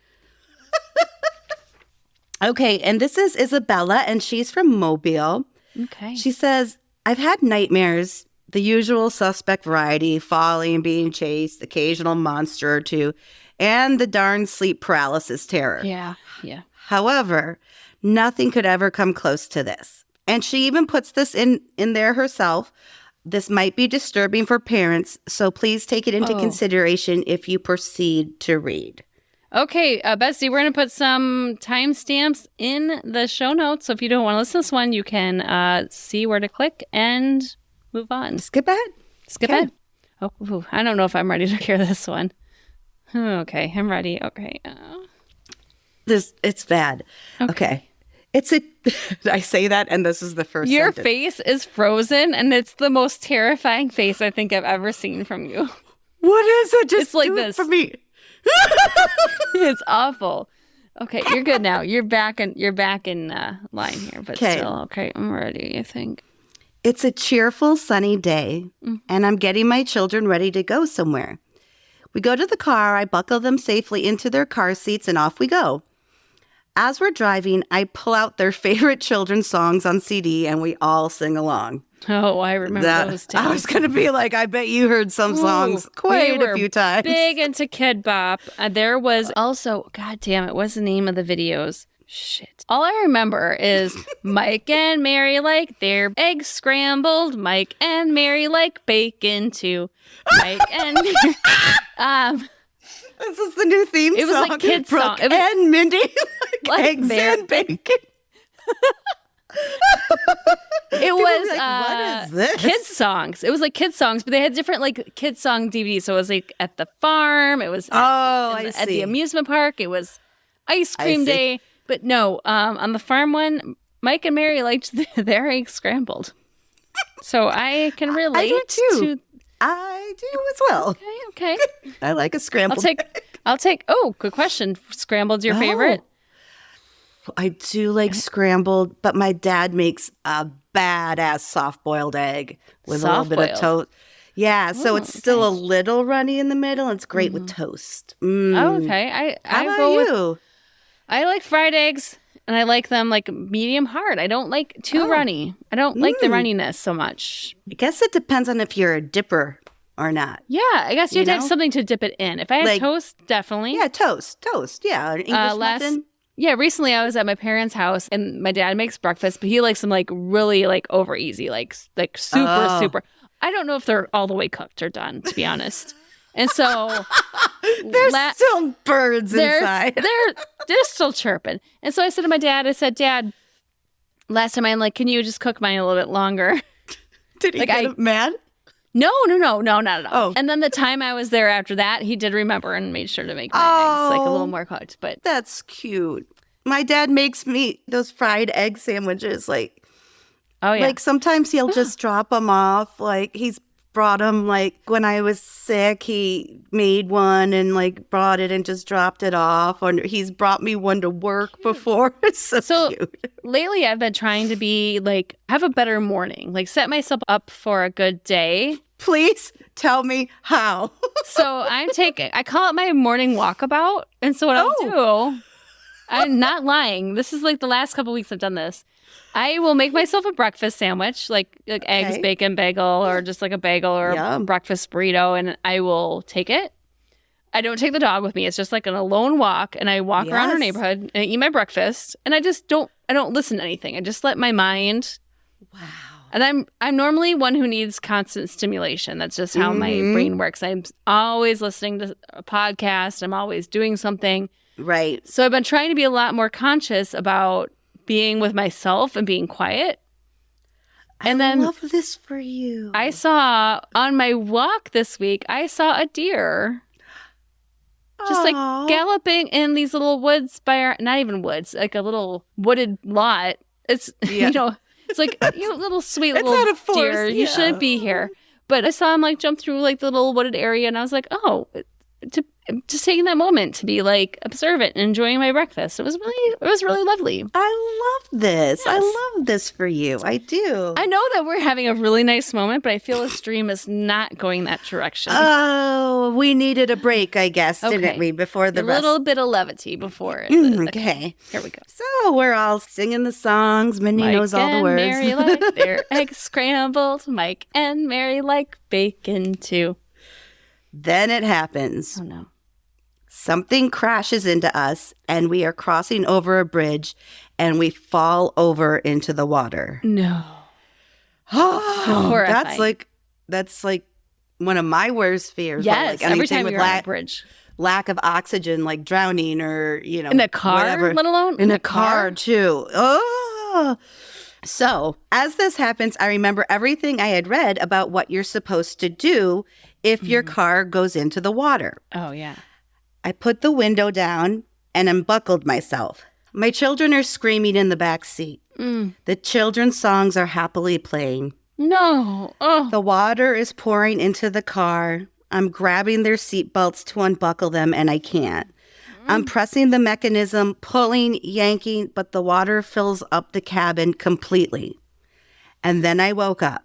Okay, and this is Isabella, and she's from Mobile. Okay. She says, I've had nightmares, the usual suspect variety, falling, being chased, occasional monster or two, and the darn sleep paralysis terror. Yeah. However, nothing could ever come close to this. And she even puts this in there herself. This might be disturbing for parents, so please take it into consideration if you proceed to read. Okay, Bestie, we're going to put some timestamps in the show notes. So if you don't want to listen to this one, you can see where to click and move on. Skip ahead. Oh, I don't know if I'm ready to hear this one. Okay, I'm ready. Okay. It's bad. Okay. I say that, and this is the first Your sentence. face is frozen, and it's the most terrifying face I think I've ever seen from you. What is it? Just it's like do this. It for me. It's awful. Okay, you're good now. You're back in line here, but still okay. I'm ready. I think it's a cheerful, sunny day, and I'm getting my children ready to go somewhere. We go to the car. I buckle them safely into their car seats, and off we go. As we're driving, I pull out their favorite children's songs on CD, and we all sing along. Oh, I remember those days. I was going to be like, I bet you heard some songs quite a few times. Big into Kid Bop. There was also, God damn it, what's the name of the videos? Shit. All I remember is Mike and Mary like their eggs scrambled. Mike and Mary like bacon too. Mike and Mary. This is the new theme song. It was like kids' song. And Mindy like eggs and bacon. It was what is this? Kids songs. It was like kids songs, but they had different like kids song DVDs. So it was like at the farm. It was at the amusement park. It was ice cream day. But no, on the farm one, Mike and Mary liked their eggs scrambled. So I can relate. I do too. I do as well. Okay. I like a scrambled. I'll take. Oh, good question. Scrambled's your favorite? I do like scrambled, but my dad makes a badass soft-boiled egg with a little bit of toast. Yeah, so it's still a little runny in the middle. It's great with toast. Oh, okay. How about you? I like fried eggs, and I like them like medium hard. I don't like too runny. I don't like the runniness so much. I guess it depends on if you're a dipper or not. Yeah, I guess you'd have something to dip it in. If I had toast, definitely. Yeah, toast. Yeah, an English muffin. Yeah, recently I was at my parents' house, and my dad makes breakfast, but he likes them like really like over easy, like super. I don't know if they're all the way cooked or done, to be honest. And so there's still birds inside. They're still chirping. And so I said to my dad, Dad, last time I'm like, can you just cook mine a little bit longer? Did he get mad? No, not at all. Oh. And then the time I was there after that, he did remember and made sure to make my eggs like a little more cooked. But that's cute. My dad makes me those fried egg sandwiches. Like, like sometimes he'll just drop them off. Like he's brought them like when I was sick, he made one and like brought it and just dropped it off. Or he's brought me one to work before. It's so cute. Lately I've been trying to be like, have a better morning, like set myself up for a good day. Please tell me how. So I call it my morning walkabout. And so what I'll do, I'm not lying. This is like the last couple weeks I've done this. I will make myself a breakfast sandwich, like eggs, bacon, bagel, or just like a bagel or a breakfast burrito, and I will take it. I don't take the dog with me. It's just like an alone walk, and I walk around our neighborhood and I eat my breakfast, and I don't listen to anything. I just let my mind. Wow. And I'm normally one who needs constant stimulation. That's just how my brain works. I'm always listening to a podcast. I'm always doing something. Right. So I've been trying to be a lot more conscious about being with myself and being quiet. And I love this for you. I saw on my walk this week, I saw a deer just like galloping in these little woods not even woods, like a little wooded lot. It's, it's like, little sweet little deer. You shouldn't be here. But I saw him like jump through like the little wooded area, and I was like, oh, just taking that moment to be like observant and enjoying my breakfast. It was really lovely. I love this. Yes. I love this for you. I do. I know that we're having a really nice moment, but I feel the stream is not going that direction. Oh, we needed a break, I guess, didn't we? Before the rest. A little bit of levity before it. Okay. Here we go. So we're all singing the songs. Mindy knows all the words. Mary like their eggs scrambled. Mike and Mary like bacon too. Then it happens. Oh, no. Something crashes into us, and we are crossing over a bridge, and we fall over into the water. No. Oh, that's like one of my worst fears. Yes, like every time with you're on a bridge. Lack of oxygen, like drowning or, in a car, whatever. Let alone in a car, too. Oh. So, as this happens, I remember everything I had read about what you're supposed to do if your car goes into the water. Oh, yeah. I put the window down and unbuckled myself. My children are screaming in the back seat. The children's songs are happily playing. No. Oh. The water is pouring into the car. I'm grabbing their seatbelts to unbuckle them, and I can't. I'm pressing the mechanism, pulling, yanking, but the water fills up the cabin completely. And then I woke up,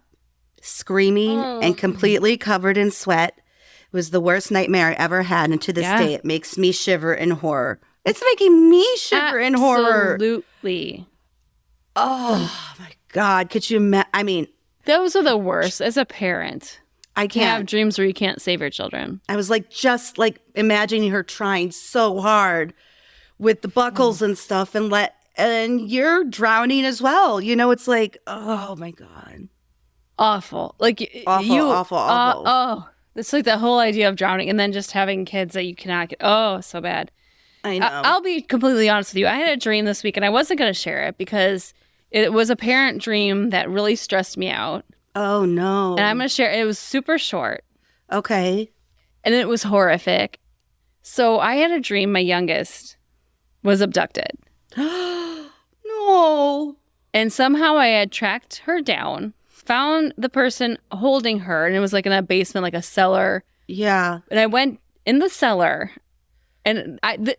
screaming and completely covered in sweat. It was the worst nightmare I ever had, and to this day, it makes me shiver in horror. It's making me shiver in horror. Absolutely. Oh, my God. Could you imagine? I mean, those are the worst as a parent. I can't have dreams where you can't save your children. I was like, just like imagining her trying so hard with the buckles and stuff, and you're drowning as well. You know, it's like, oh my God. Awful. Like awful. It's like the whole idea of drowning and then just having kids that you cannot get. Oh, so bad. I know. I'll be completely honest with you. I had a dream this week and I wasn't going to share it because it was a parent dream that really stressed me out. Oh, no. And I'm going to share it. It was super short. Okay. And it was horrific. So I had a dream my youngest was abducted. No. And somehow I had tracked her down, found the person holding her, and it was like in a basement, like a cellar. Yeah. And I went in the cellar and I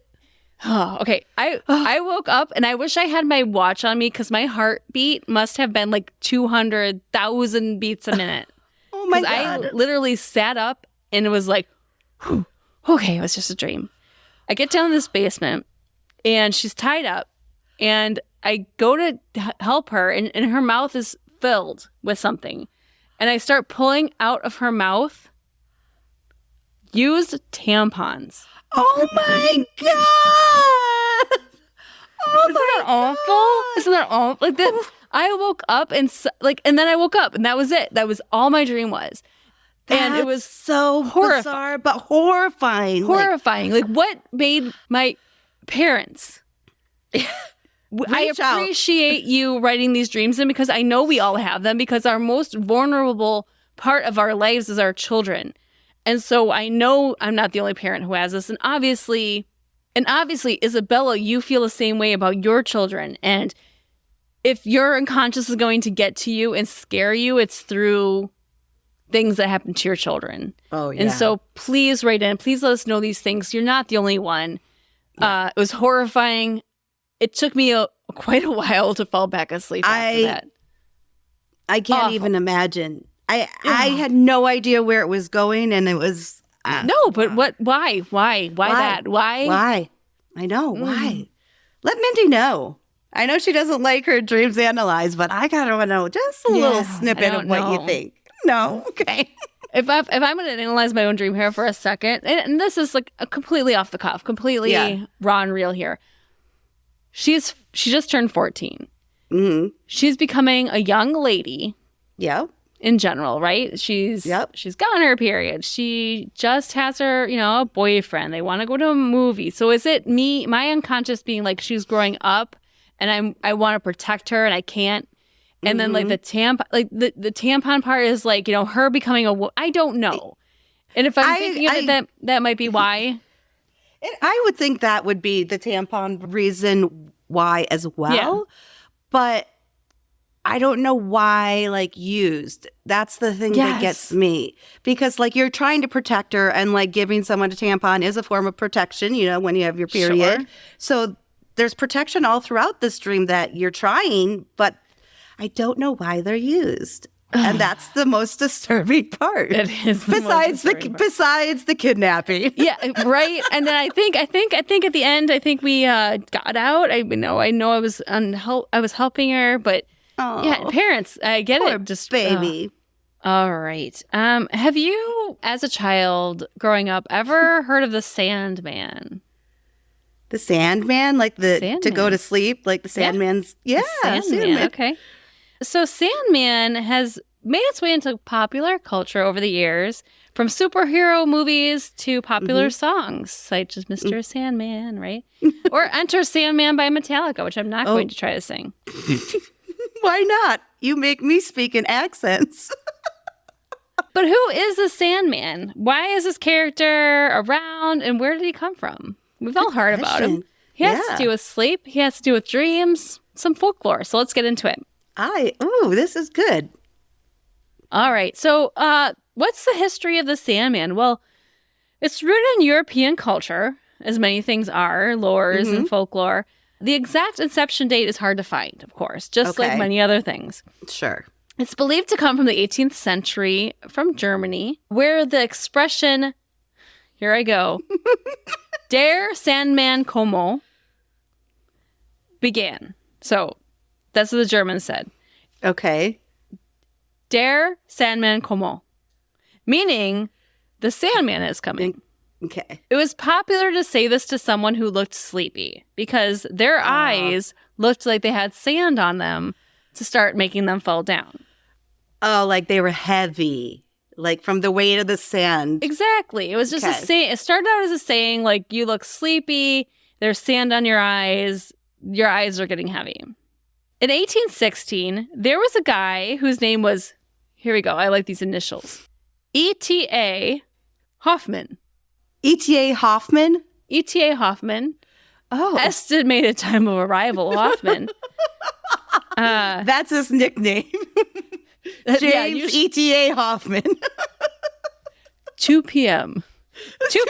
woke up and I wish I had my watch on me because my heartbeat must have been like 200,000 beats a minute. Oh my God. I literally sat up and it was like, whew, okay, it was just a dream. I get down in this basement and she's tied up and I go to help her and her mouth is filled with something. And I start pulling out of her mouth used tampons. Oh my God! Oh, Isn't that awful? Isn't that awful? Like that, I woke up and then I woke up and that was it. That was all my dream was. And it was so bizarre, but horrifying. Horrifying. Like what made my parents? I appreciate you writing these dreams in because I know we all have them because our most vulnerable part of our lives is our children. And so I know I'm not the only parent who has this. And obviously, Isabella, you feel the same way about your children. And if your unconscious is going to get to you and scare you, it's through things that happen to your children. Oh, yeah. And so please write in. Please let us know these things. You're not the only one. Yeah. It was horrifying. It took me quite a while to fall back asleep after that. I can't even imagine. I had no idea where it was going, and it was... no, but what? Why that? Why? I know. Why? Let Mindy know. I know she doesn't like her dreams analyzed, but I gotta want to know just a little snippet of what you think. No? Okay. If I'm going to analyze my own dream here for a second, and this is like a completely off the cuff, completely raw and real here. She just turned 14. Mm-hmm. She's becoming a young lady. Yeah. In general, right? She's gotten her period. She just has her, a boyfriend. They want to go to a movie. So is it me, my unconscious being like she's growing up and I want to protect her and I can't? And then like the tampon part is like, her becoming I don't know. And if I'm thinking of it, that might be why. I would think that would be the tampon reason why as well. Yeah. But I don't know why, like, used. That's the thing that gets me. Because, like, you're trying to protect her, and, like, giving someone a tampon is a form of protection, you know, when you have your period. Sure. So there's protection all throughout this dream that you're trying, but I don't know why they're used. And that's the most disturbing part. It is besides the kidnapping. Yeah, right. And then I think at the end, I think we got out. I know I was I was helping her, but yeah, parents, I get Poor it. Just baby. All right. Have you, as a child growing up, ever heard of the Sandman? The Sandman, like Sandman. To go to sleep, like the Sandman's. Yeah, Sandman. Okay. So Sandman has made its way into popular culture over the years, from superhero movies to popular songs, such as Mr. Sandman, right? Or Enter Sandman by Metallica, which I'm not going to try to sing. Why not? You make me speak in accents. But who is the Sandman? Why is this character around, and where did he come from? We've all heard about him. He has to do with sleep. He has to do with dreams, some folklore. So let's get into it. This is good. All right. So what's the history of the Sandman? Well, it's rooted in European culture, as many things are, lores and folklore. The exact inception date is hard to find, of course, just like many other things. Sure. It's believed to come from the 18th century from Germany, where the expression, here I go, Der Sandman komme began. So that's what the Germans said. Okay. Der Sandman komme, meaning the Sandman is coming. Okay. It was popular to say this to someone who looked sleepy because their eyes looked like they had sand on them to start making them fall down. Oh, like they were heavy, like from the weight of the sand. Exactly. It was just a saying. It started out as a saying like, you look sleepy, there's sand on your eyes are getting heavy. In 1816, there was a guy whose name was, here we go, I like these initials, E.T.A. Hoffman. E.T.A. Hoffman? E.T.A. Hoffman. Oh. Estimated time of arrival, Hoffman. That's his nickname. James E.T.A. Hoffman. 2 p.m. 2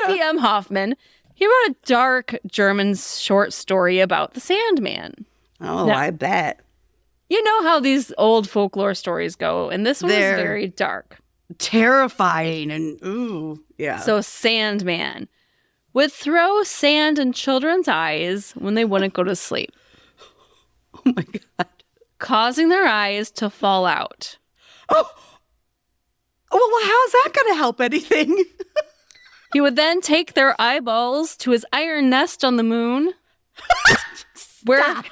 p.m. Hoffman. He wrote a dark German short story about the Sandman. Oh, now, I bet. You know how these old folklore stories go, and this one is very dark. Terrifying and ooh, yeah. So Sandman would throw sand in children's eyes when they wouldn't go to sleep. Oh my God. Causing their eyes to fall out. Oh, well, how's that going to help anything? He would then take their eyeballs to his iron nest on the moon, where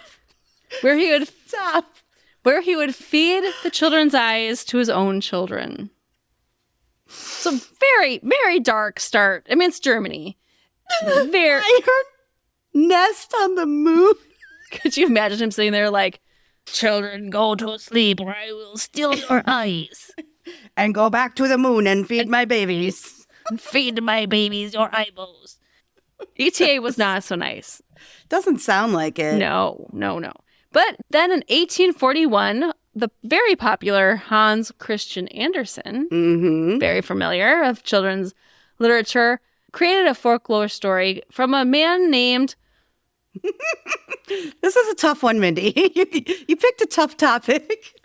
he would feed the children's eyes to his own children. So very, very dark start. I mean, it's Germany. Very iron nest on the moon. Could you imagine him sitting there like, children, go to sleep or I will steal your eyes. And go back to the moon and feed my babies. Feed my babies your eyeballs. ETA was not so nice. Doesn't sound like it. No. But then in 1841, the very popular Hans Christian Andersen, very familiar of children's literature, created a folklore story from a man named... This is a tough one, Mindy. You picked a tough topic.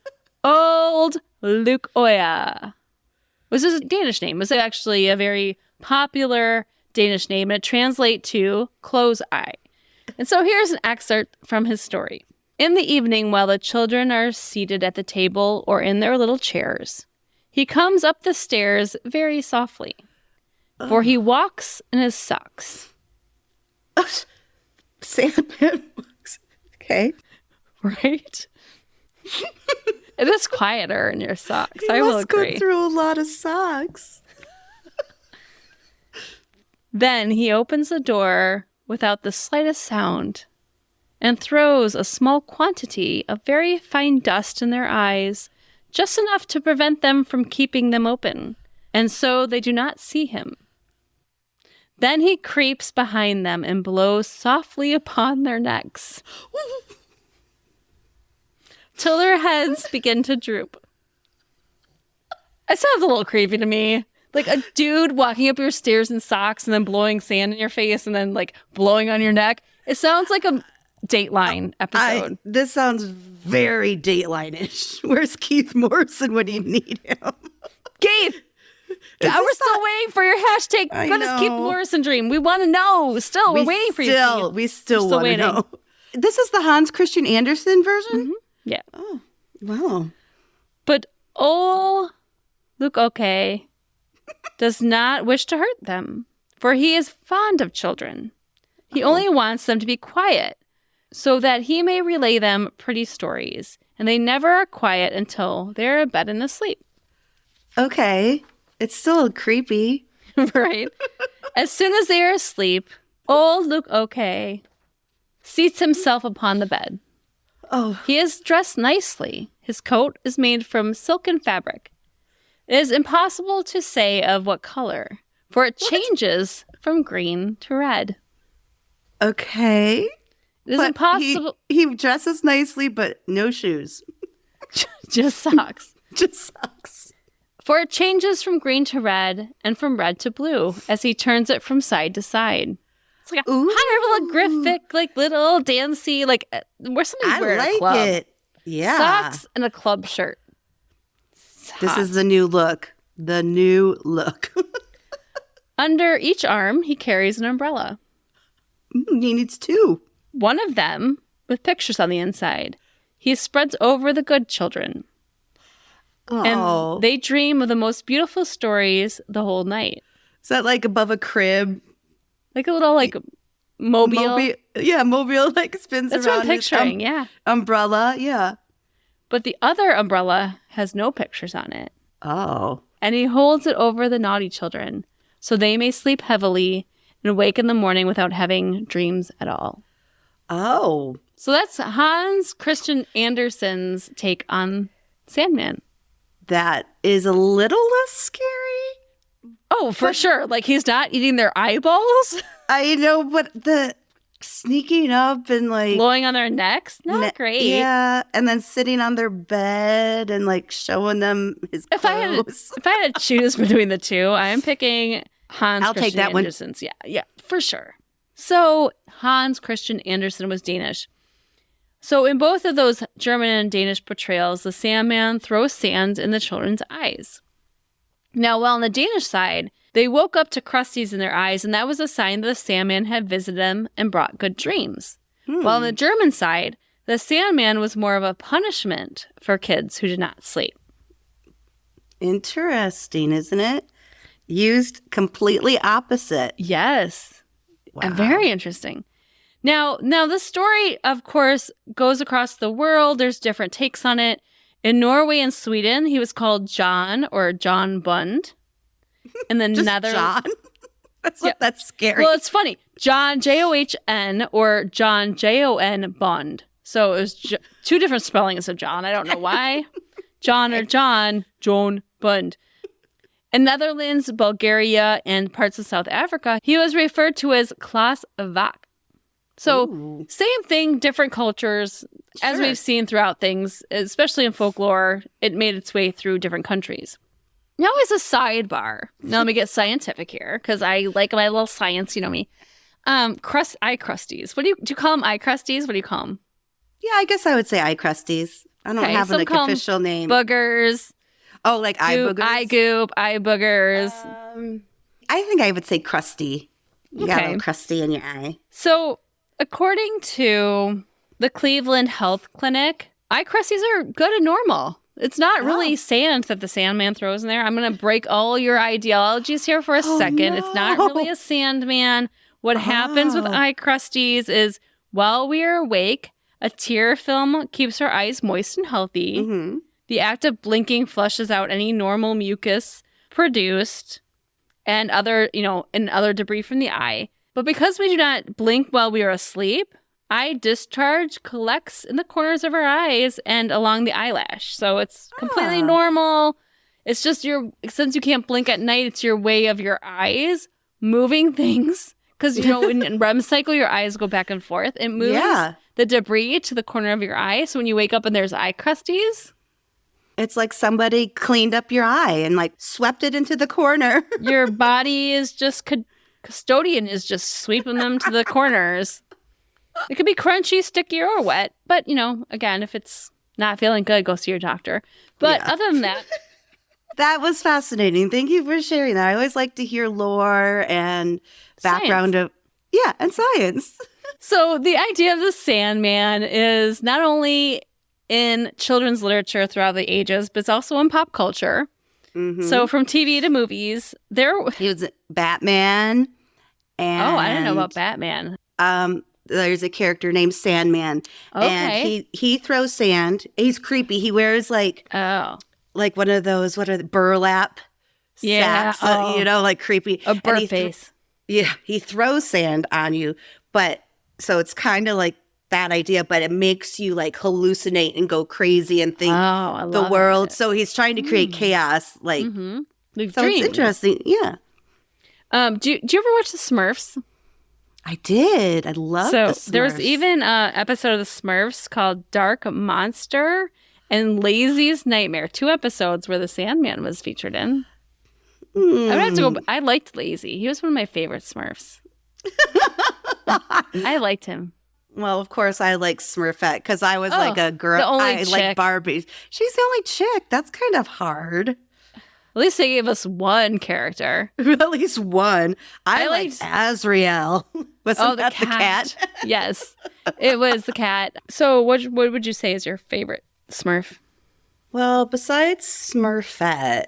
Old Luke Oya. Was this a Danish name? It was actually a very popular Danish name, and it translates to close eye. And so here's an excerpt from his story. In the evening, while the children are seated at the table or in their little chairs, he comes up the stairs very softly, for he walks in his socks. Sandman walks. Okay. Right? It is quieter in your socks. I will agree. Go through a lot of socks. Then he opens the door without the slightest sound and throws a small quantity of very fine dust in their eyes, just enough to prevent them from keeping them open, and so they do not see him. Then he creeps behind them and blows softly upon their necks. till their heads begin to droop. It sounds a little creepy to me. Like a dude walking up your stairs in socks and then blowing sand in your face and then like blowing on your neck. It sounds like a Dateline episode. This sounds very Dateline-ish. Where's Keith Morrison when you need him? Keith! We're still waiting for your hashtag. What is Keith Morrison dream? We want to know. Still, we're waiting for you, Keith. We still want to know. This is the Hans Christian Andersen version? Mm-hmm. Yeah. Oh, wow. But Luke does not wish to hurt them, for he is fond of children. He only wants them to be quiet so that he may relay them pretty stories, and they never are quiet until they're in bed and asleep. Okay. It's still creepy. Right? As soon as they are asleep, old Luke seats himself upon the bed. Oh. He is dressed nicely. His coat is made from silken fabric. It is impossible to say of what color, for it changes from green to red. Okay. It is impossible. He dresses nicely, but no shoes. Just socks. Just socks. For it changes from green to red and from red to blue as he turns it from side to side. It's like a hieroglyphic, like little dancey, like where somebody wear a club. I like it. Yeah. Socks and a club shirt. This is the new look. The new look. Under each arm, he carries an umbrella. He needs two. One of them with pictures on the inside. He spreads over the good children. Oh. And they dream of the most beautiful stories the whole night. Is that like above a crib? Like a little like mobile. Mobile like spins That's around. That's what I'm picturing, umbrella, yeah. But the other umbrella has no pictures on it. Oh. And he holds it over the naughty children so they may sleep heavily and wake in the morning without having dreams at all. Oh. So that's Hans Christian Andersen's take on Sandman. That is a little less scary. Oh, for sure. Like he's not eating their eyeballs. I know, but the sneaking up and like blowing on their necks, not great. Yeah, and then sitting on their bed and like showing them his clothes. If I had to choose between the two, I'm picking Hans I'll Christian take that Andersen's. One. Yeah, for sure. So Hans Christian Andersen was Danish. So in both of those German and Danish portrayals, the Sandman throws sand in the children's eyes. Now, while on the Danish side, they woke up to crusties in their eyes, and that was a sign that the Sandman had visited them and brought good dreams. While on the German side, the Sandman was more of a punishment for kids who did not sleep. Interesting, isn't it? Used completely opposite. Yes. Wow. Very interesting. Now, this story, of course, goes across the world. There's different takes on it. In Norway and Sweden, he was called John or John Bund. In the Netherlands. John? That's scary. Well, it's funny. John, John, or John, Jon, Bond. So it was two different spellings of John. I don't know why. John or John Bund. In Netherlands, Bulgaria, and parts of South Africa, he was referred to as Klaas Vak. So same thing, different cultures. Sure. As we've seen throughout things, especially in folklore, it made its way through different countries. Now as a sidebar, now let me get scientific here, because I like my little science, you know me. Eye crusties. Do you call them eye crusties? What do you call them? Yeah, I guess I would say eye crusties. I don't have an official name. Boogers. Oh, like eye goop, boogers? Eye goop, eye boogers. I think I would say crusty. You got a little crusty in your eye. So according to the Cleveland Health Clinic, eye crusties are good and normal. It's not really sand that the Sandman throws in there. I'm going to break all your ideologies here for a second. No. It's not really a Sandman. What happens with eye crusties is while we are awake, a tear film keeps our eyes moist and healthy. Mm-hmm. The act of blinking flushes out any normal mucus produced and other debris from the eye. But because we do not blink while we are asleep, eye discharge collects in the corners of our eyes and along the eyelash. So it's completely normal. It's just since you can't blink at night, it's your way of your eyes moving things. Because, in REM cycle, your eyes go back and forth. It moves the debris to the corner of your eye. So when you wake up and there's eye crusties. It's like somebody cleaned up your eye and like swept it into the corner. Your body is just, custodian is just sweeping them to the corners. It could be crunchy, sticky, or wet. But, again, if it's not feeling good, go see your doctor. But other than that. That was fascinating. Thank you for sharing that. I always like to hear lore and background of, and science. So the idea of the Sandman is not only in children's literature throughout the ages, but it's also in pop culture. Mm-hmm. So from TV to movies, he was Batman. And I didn't know about Batman. There's a character named Sandman. Okay. And he throws sand. He's creepy. He wears like one of those, what are the burlap sacks, like creepy. A bird face. He throws sand on you. But so it's kind of like that idea, but it makes you like hallucinate and go crazy and think the world. So he's trying to create chaos. Like, so it's interesting. Yeah. Do you ever watch The Smurfs? I did. I love The Smurfs. There's even an episode of The Smurfs called Dark Monster and Lazy's Nightmare. 2 episodes where the Sandman was featured in. I would have to go. I liked Lazy. He was one of my favorite Smurfs. I liked him. Well, of course, I like Smurfette because I was like a girl. The only I chick. like Barbie. She's the only chick. That's kind of hard. At least they gave us one character. At least one. I liked Azrael. Wasn't that the cat? Yes, it was the cat. So what would you say is your favorite Smurf? Well, besides Smurfette,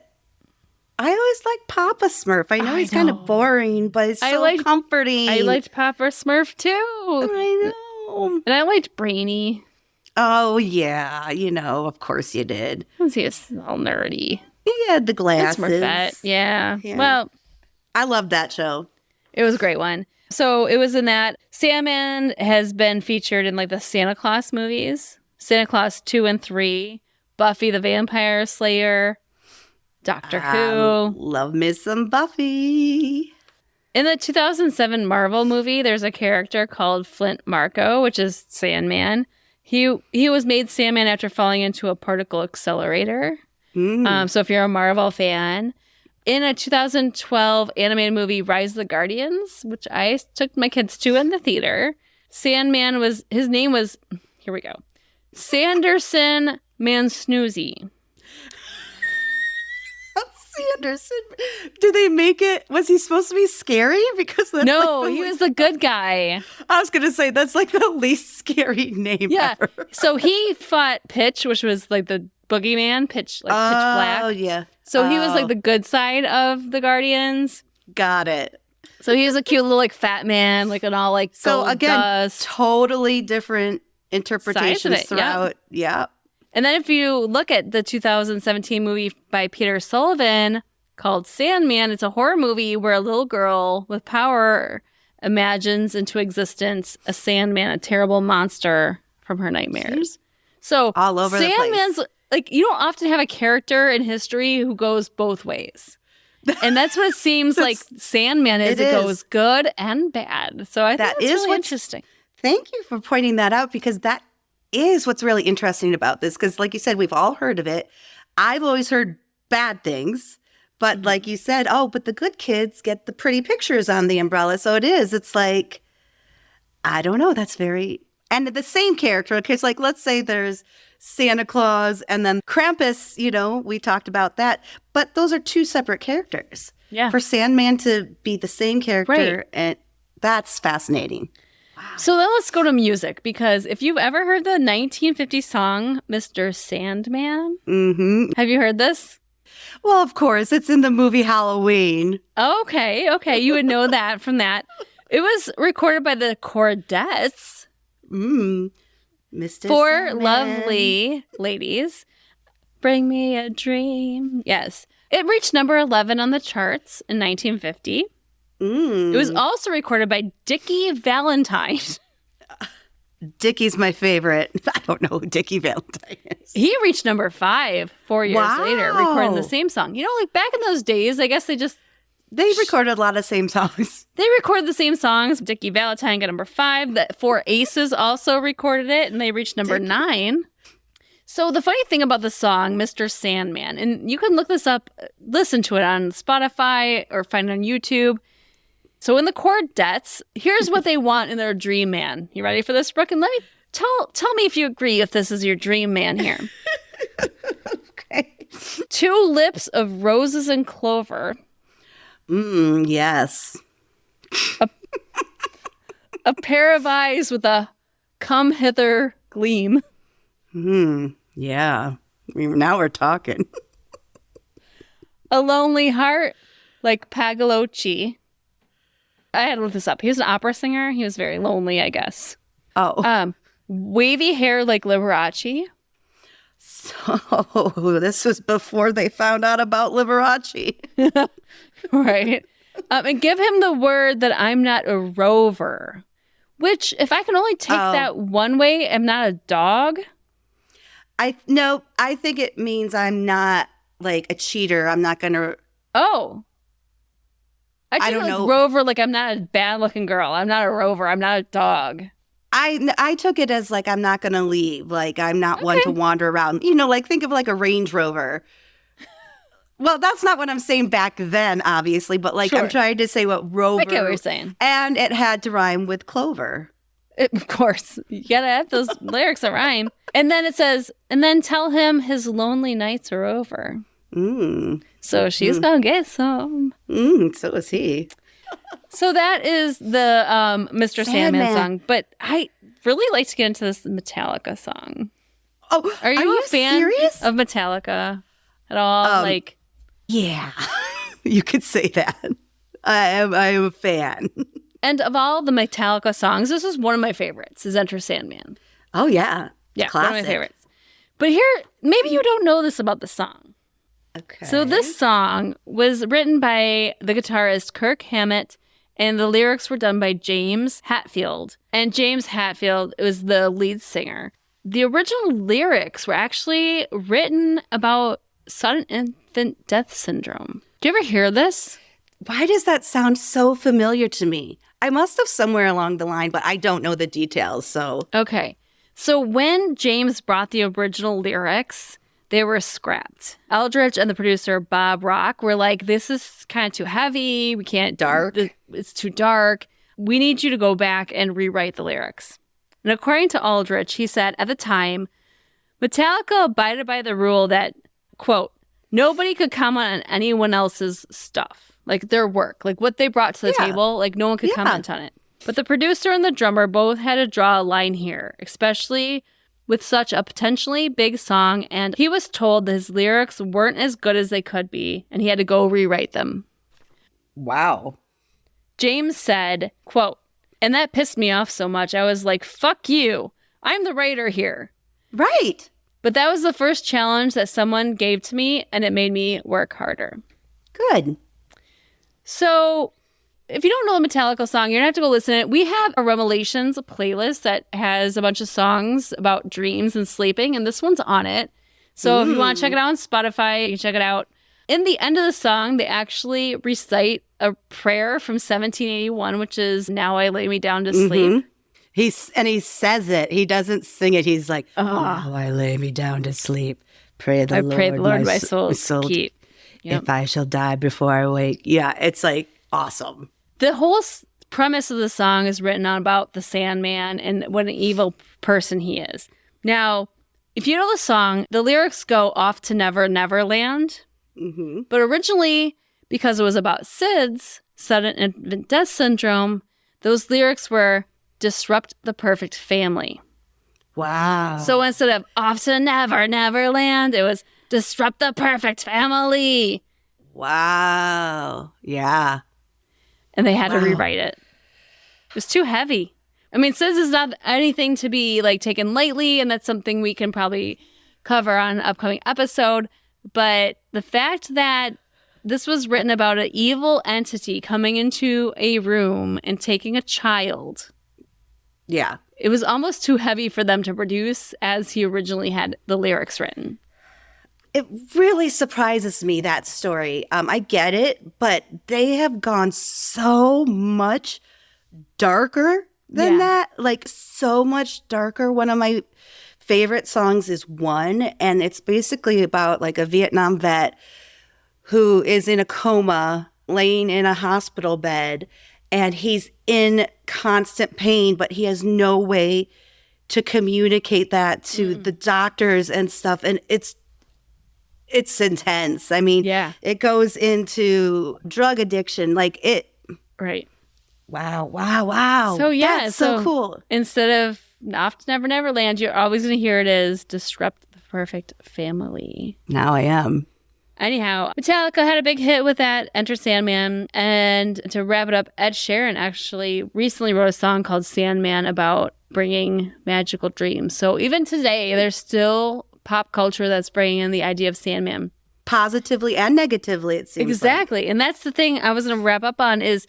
I always liked Papa Smurf. I know he's kind of boring, but it's so comforting. I liked Papa Smurf too. I know. And I liked Brainy. Oh, yeah. Of course you did. He was all nerdy. He had the glasses. Smurfette. Yeah. Well, I loved that show. It was a great one. So it was in that. Sandman has been featured in like the Santa Claus movies. Santa Claus 2 and 3. Buffy the Vampire Slayer. Doctor Who. Love me some Buffy. In the 2007 Marvel movie, there's a character called Flint Marko, which is Sandman. He was made Sandman after falling into a particle accelerator. So if you're a Marvel fan. In a 2012 animated movie, Rise of the Guardians, which I took my kids to in the theater, Sandman his name was, here we go, Sanderson Mansnoozy. Sanderson. Did they make it? Was he supposed to be scary? Because no, he was the good guy. I was going to say that's like the least scary name ever. So he fought Pitch, which was like the boogeyman, Pitch Black. Oh, yeah. So he was like the good side of the Guardians. Got it. So he was a cute little like fat man, like an all like gold dust. Totally different interpretations throughout. Yeah. And then if you look at the 2017 movie by Peter Sullivan called Sandman, it's a horror movie where a little girl with power imagines into existence a Sandman, a terrible monster from her nightmares. So all over Sandman's the place. Like, you don't often have a character in history who goes both ways. And that's what it seems like Sandman is. It goes good and bad. So I think that's really interesting. Thank you for pointing that out, because that is what's really interesting about this. Because like you said, we've all heard of it. I've always heard bad things. But like you said, but the good kids get the pretty pictures on the umbrella. So it's like, I don't know. That's very, and the same character. Because like, let's say there's Santa Claus and then Krampus, we talked about that. But those are two separate characters. Yeah. For Sandman to be the same character, and that's fascinating. Wow. So then let's go to music, because if you've ever heard the 1950 song, Mr. Sandman, have you heard this? Well, of course. It's in the movie Halloween. Okay. You would know that from that. It was recorded by the Chordettes. Mr. Four Sandman. lovely ladies. Bring me a dream. Yes. It reached number 11 on the charts in 1950. It was also recorded by Dickie Valentine. Dickie's my favorite. I don't know who Dickie Valentine is. He reached number 5 4 years later, recording the same song. Like back in those days, I guess they just They recorded a lot of same songs. They recorded the same songs. Dickie Valentine got number 5. The 4 Aces also recorded it, and they reached number 9. So the funny thing about the song, Mr. Sandman, and you can look this up, listen to it on Spotify or find it on YouTube. So in the quartets, here's what they want in their dream man. You ready for this, Brooke? And let me tell me if you agree if this is your dream man here. Okay. 2 lips of roses and clover. Yes. A pair of eyes with a come hither gleam. Yeah. Now we're talking. A lonely heart like Pagalochi. I had to look this up. He was an opera singer. He was very lonely, I guess. Oh. Wavy hair like Liberace. So this was before they found out about Liberace. Right. And give him the word that I'm not a rover. Which, if I can only take that one way, I'm not a dog. I think it means I'm not like a cheater. I'm not gonna. Oh. I don't know. Rover, like I'm not a bad looking girl. I'm not a rover. I'm not a dog. I took it as like I'm not gonna leave. Like I'm not one to wander around. Like think of like a Range Rover. Well, that's not what I'm saying back then, obviously, but like I'm trying to say what rover. I get what you're saying. And it had to rhyme with clover. Of course. You gotta have those lyrics that rhyme. And then it says, and then tell him his lonely nights are over. So she's gonna get some. So is he. So that is the Mr. Sandman song. But I really like to get into this Metallica song. Oh, are you a fan serious? of Metallica at all? Yeah, you could say that. I am a fan. And of all the Metallica songs, this is one of my favorites, is Enter Sandman. Oh, yeah. Yeah, classic. one of my favorites. But here, maybe you don't know this about the song. Okay. So this song was written by the guitarist Kirk Hammett, and the lyrics were done by James Hetfield. And James Hetfield was the lead singer. The original lyrics were actually written about sudden infant death syndrome. Do you ever hear this? Why does that sound so familiar to me? I must have somewhere along the line, but I don't know the details, so. Okay. So when James brought the original lyrics, they were scrapped. Eldridge and the producer, Bob Rock, were like, this is kind of too heavy. We can't. Dark. It's too dark. We need you to go back and rewrite the lyrics. And according to Aldrich, he said at the time, Metallica abided by the rule that, quote, nobody could comment on anyone else's stuff, like their work, like what they brought to the table, like no one could comment on it. But the producer and the drummer both had to draw a line here, especially with such a potentially big song, and he was told that his lyrics weren't as good as they could be, and he had to go rewrite them. Wow. James said, quote, and that pissed me off so much, I was like, fuck you, I'm the writer here. Right. But that was the first challenge that someone gave to me, and it made me work harder. Good. So, if you don't know the Metallica song, you're going to have to go listen to it. We have a Revelations playlist that has a bunch of songs about dreams and sleeping, and this one's on it. So if you want to check it out on Spotify, you can check it out. In the end of the song, they actually recite a prayer from 1781, which is, now I lay me down to sleep. He says it. He doesn't sing it. He's like, oh, I lay me down to sleep. Pray the Lord my soul keep. Yep. If I shall die before I wake. Yeah, it's like awesome. The whole premise of the song is written on about the Sandman and what an evil person he is. Now, if you know the song, the lyrics go off to Never Never Land. But originally, because it was about SIDS, sudden infant death syndrome, those lyrics were disrupt the perfect family. Wow. So instead of off to Never Never Land, it was disrupt the perfect family. Wow. Yeah. And they had to rewrite it. It was too heavy. I mean, SIDS is not anything to be like taken lightly, and that's something we can probably cover on an upcoming episode. But the fact that this was written about an evil entity coming into a room and taking a child. Yeah. It was almost too heavy for them to produce as he originally had the lyrics written. it really surprises me, that story. I get it, but they have gone so much darker than that. Like, so much darker. One of my favorite songs is One, and it's basically about like a Vietnam vet who is in a coma, laying in a hospital bed, and he's in constant pain, but he has no way to communicate that to the doctors and stuff. And it's intense. I mean, it goes into drug addiction. Like it. Right. Wow. So, yeah. That's so cool. Instead of Off to Never Never Land, you're always going to hear it as Disrupt the Perfect Family. Now I am. Anyhow, Metallica had a big hit with that, Enter Sandman. And to wrap it up, Ed Sheeran actually recently wrote a song called Sandman about bringing magical dreams. So even today, there's still pop culture that's bringing in the idea of Sandman. Positively and negatively, it seems Exactly. like. And that's the thing I was going to wrap up on is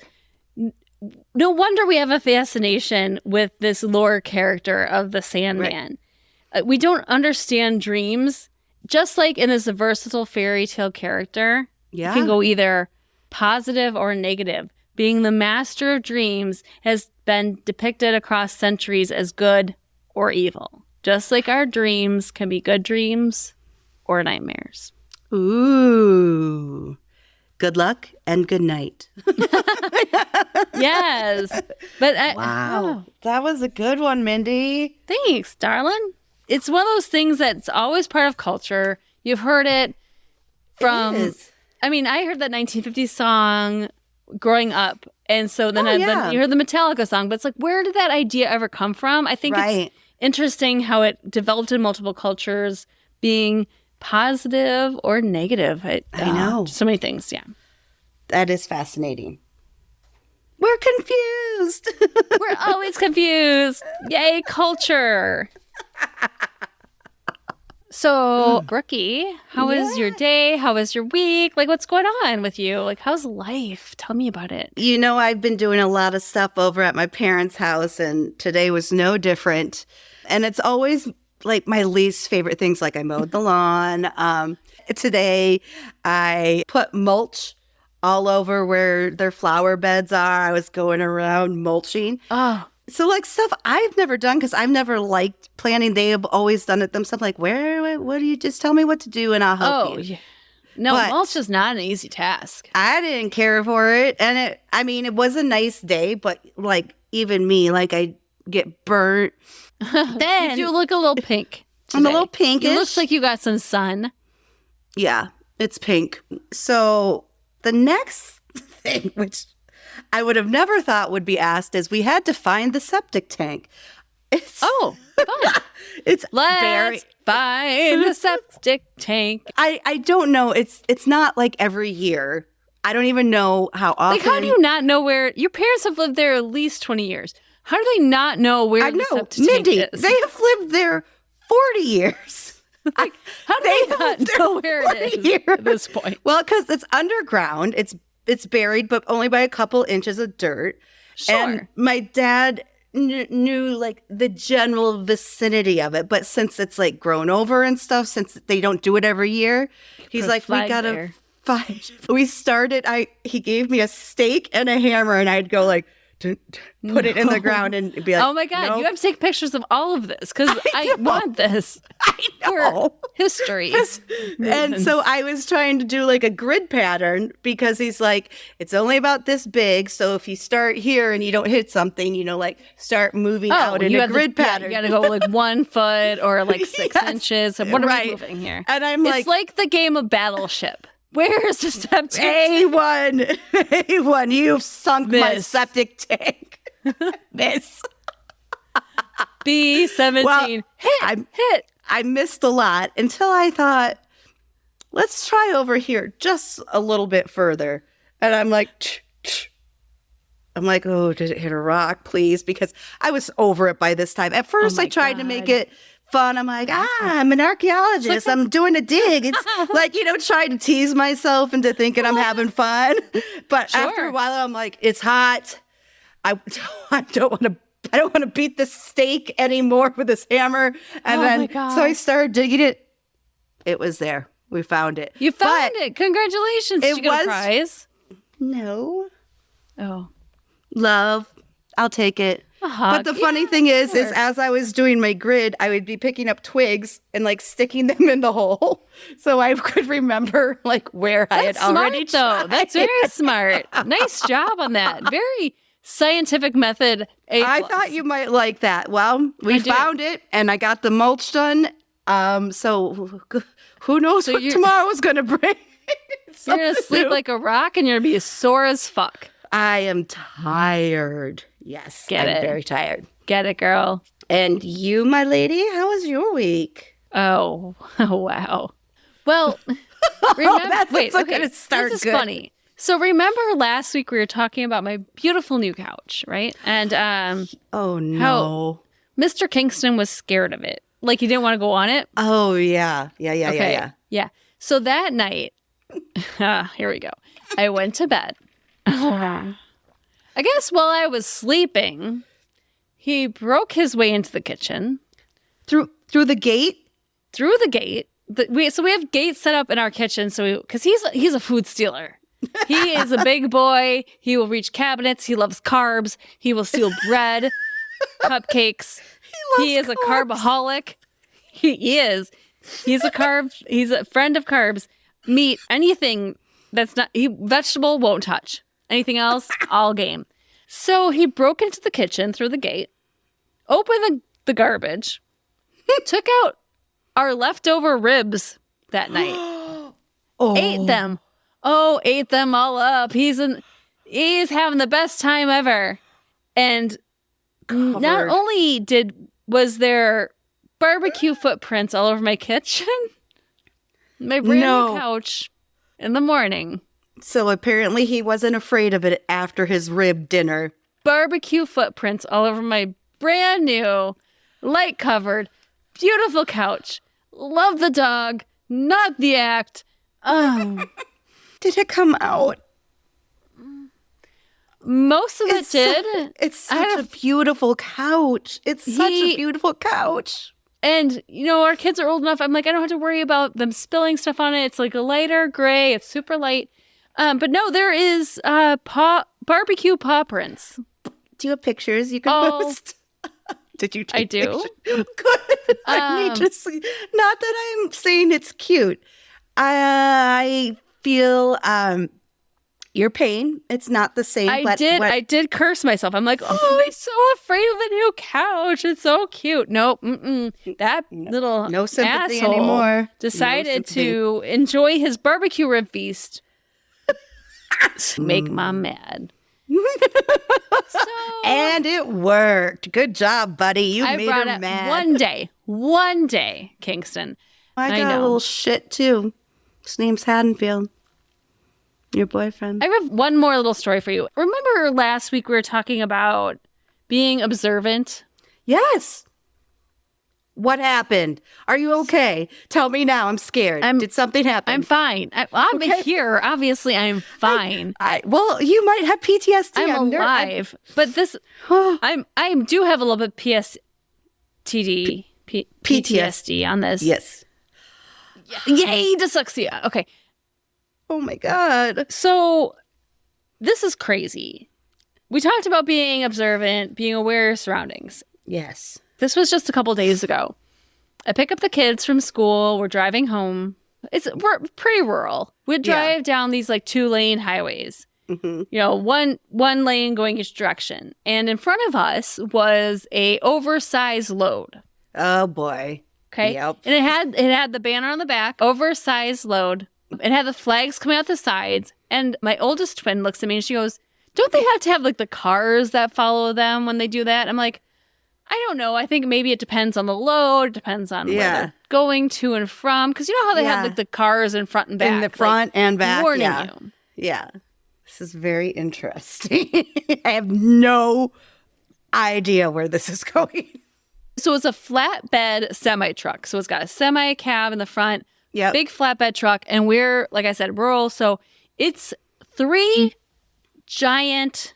no wonder we have a fascination with this lore character of the Sandman. Right. We don't understand dreams. Just like in this versatile fairy tale character, you can go either positive or negative. Being the master of dreams has been depicted across centuries as good or evil. Just like our dreams can be good dreams or nightmares. Ooh. Good luck and good night. Yes. But wow. That was a good one, Mindy. Thanks, darling. It's one of those things that's always part of culture. You've heard it from... It is. I mean, I heard that 1950s song growing up. And so then, then you heard the Metallica song. But it's like, where did that idea ever come from? I think it's interesting how it developed in multiple cultures, being positive or negative. I know. So many things, That is fascinating. We're confused. We're always confused. Yay, culture. So, Brookie, how was your day? How was your week? Like, what's going on with you? Like, how's life? Tell me about it. You know, I've been doing a lot of stuff over at my parents' house, and today was no different. And it's always like my least favorite things. Like, I mowed the lawn. Today, I put mulch all over where their flower beds are. I was going around mulching. Oh. So, like, stuff I've never done because I've never liked planning. They have always done it themselves. Like, what do you just tell me what to do and I'll help you? No, mulch is not an easy task. I didn't care for it. And it was a nice day, but like, even me, like, I get burnt. Then you look a little pink today. I'm a little pinkish. It looks like you got some sun. Yeah, it's pink. So the next thing, which I would have never thought would be asked, is we had to find the septic tank. Fun. Let's find the septic tank. I don't know. It's not like every year. I don't even know how often. Like, how do you not know where your parents have lived there at least 20 years? How do they not know where the septic tank is? They have lived there 40 years. Like, how do they not know where it is at this point? Well, because it's underground. It's buried, but only by a couple inches of dirt. Sure. And my dad knew like the general vicinity of it, but since it's like grown over and stuff, since they don't do it every year, he's like, we gotta find. We started. He gave me a stake and a hammer, and I'd go like, put it in the ground and be like, oh my God, nope. You have to take pictures of all of this because I want this. I know. For history. And so I was trying to do like a grid pattern because he's like, it's only about this big. So if you start here and you don't hit something, like start moving out in a grid pattern. You got to go like 1 foot or like 6 inches. And what are we moving here? And I'm like, it's like the game of Battleship. Where's the septic? A1, you've sunk my septic tank. Miss. B17. Well, hit. I missed a lot until I thought, let's try over here just a little bit further. And I'm like, oh, did it hit a rock, please? Because I was over it by this time. At first, I tried to make it fun. I'm like, I'm an archaeologist. I'm doing a dig. It's like, trying to tease myself into thinking I'm having fun. But after a while, I'm like, it's hot. I don't want to beat this stake anymore with this hammer. And so I started digging it. It was there. We found it. You found it. Congratulations. Did you get a prize? No. Oh. Love. I'll take it. But the funny thing is as I was doing my grid, I would be picking up twigs and like sticking them in the hole. So I could remember like where I had already tried. Though. That's very smart. Nice job on that. Very scientific method. I thought you might like that. Well, we found it and I got the mulch done. So who knows what tomorrow is going to bring. You're going to sleep like a rock and you're going to be sore as fuck. I am tired. Yes, I'm very tired. Get it, girl. And you, my lady, how was your week? Oh wow. Well, remember, start this is funny. So remember last week we were talking about my beautiful new couch, right? And oh no, how Mr. Kingston was scared of it, like he didn't want to go on it. Oh yeah. So that night, here we go. I went to bed. I guess while I was sleeping, he broke his way into the kitchen. Through the gate? Through the gate. We have gates set up in our kitchen because he's a food stealer. He is a big boy. He will reach cabinets. He loves carbs. He will steal bread, cupcakes. He is a carbaholic. He is. He's a friend of carbs. Meat, anything that's not vegetable won't touch. Anything else, all game. So he broke into the kitchen through the gate, opened the garbage, took out our leftover ribs that night, ate them. Oh, ate them all up. He's having the best time ever. And not only was there barbecue footprints all over my kitchen, my brand new couch in the morning. So apparently he wasn't afraid of it after his rib dinner. Barbecue footprints all over my brand new, light covered, beautiful couch. Love the dog, not the act. Did it come out? Most of it did. It's such a beautiful couch. It's such a beautiful couch. And, our kids are old enough. I'm like, I don't have to worry about them spilling stuff on it. It's like a lighter gray. It's super light. But no, there is barbecue paw prints. Do you have pictures you can post? Did you take pictures? Good. I need to see. Not that I'm saying it's cute. I feel your pain. It's not the same. I did curse myself. I'm like, oh, I'm so afraid of the new couch. It's so cute. Nope. That little no sympathy asshole anymore. Decided to enjoy his barbecue rib feast. Make Mom mad. And it worked. Good job, buddy. You made her mad. One day, Kingston. I got a little shit too. His name's Haddonfield. Your boyfriend. I have one more little story for you. Remember last week we were talking about being observant? Yes. What happened? Are you okay? Tell me now. I'm scared. Did something happen? I'm fine. I'm here. Obviously, I'm fine. Well, you might have PTSD. I'm alive. But this, I do have a little bit PTSD on this. Yes. Yay, dyslexia. Okay. Oh my God. So this is crazy. We talked about being observant, being aware of surroundings. Yes. This was just a couple days ago. I pick up the kids from school. We're driving home. We're pretty rural. We'd drive down these like 2-lane highways. Mm-hmm. One lane going each direction. And in front of us was a oversized load. Oh boy. Okay. Yep. And it had the banner on the back, oversized load. It had the flags coming out the sides. And my oldest twin looks at me and she goes, "Don't they have to have like the cars that follow them when they do that?" I'm like, I don't know. I think maybe it depends on the load. It depends on where they're going to and from. Because you know how they have like the cars in front and back. In the front and back. Warning you. Yeah. This is very interesting. I have no idea where this is going. So it's a flatbed semi-truck. So it's got a semi-cab in the front. Yep. Big flatbed truck. And we're, like I said, rural. So it's 3 giant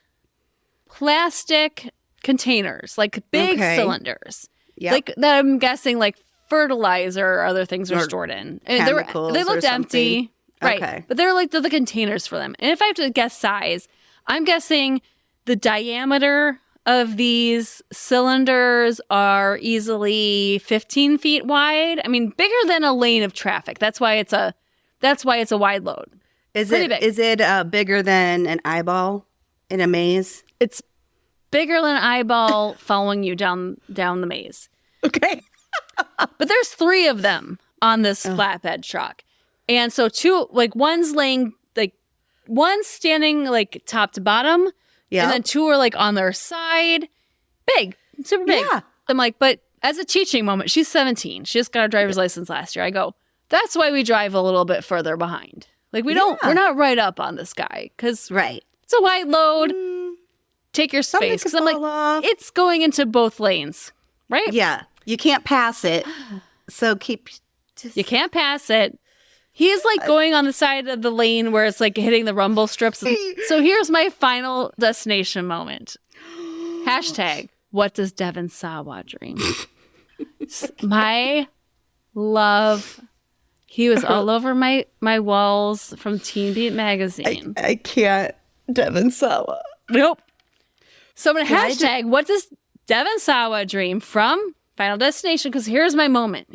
plastic containers, like big cylinders. Yep. Like that I'm guessing like fertilizer or other things are stored in. And they looked empty. Right. Okay. But they're like the containers for them. And if I have to guess size, I'm guessing the diameter of these cylinders are easily 15 feet wide. I mean, bigger than a lane of traffic. That's why it's a wide load. Is it bigger than an eyeball in a maze? It's bigger than an eyeball following you down the maze. Okay. But there's 3 of them on this flatbed truck. And so 2, like one's standing like top to bottom. Yeah. And then 2 are like on their side. Big. Super big. Yeah. I'm like, but as a teaching moment, she's 17. She just got a driver's license last year. I go, that's why we drive a little bit further behind. Like we're not right up on this guy. Because it's a wide load. Take your space. Because I'm like, it's going into both lanes. Right? Yeah. You can't pass it. So you can't pass it. He's like going on the side of the lane where it's like hitting the rumble strips. So here's my final destination moment. Hashtag, what does Devin Sawa dream? My love. He was all over my walls from Teen Beat magazine. I can't. Devin Sawa. Nope. So I'm going to hashtag, what does Devin Sawa dream from Final Destination? Because here's my moment.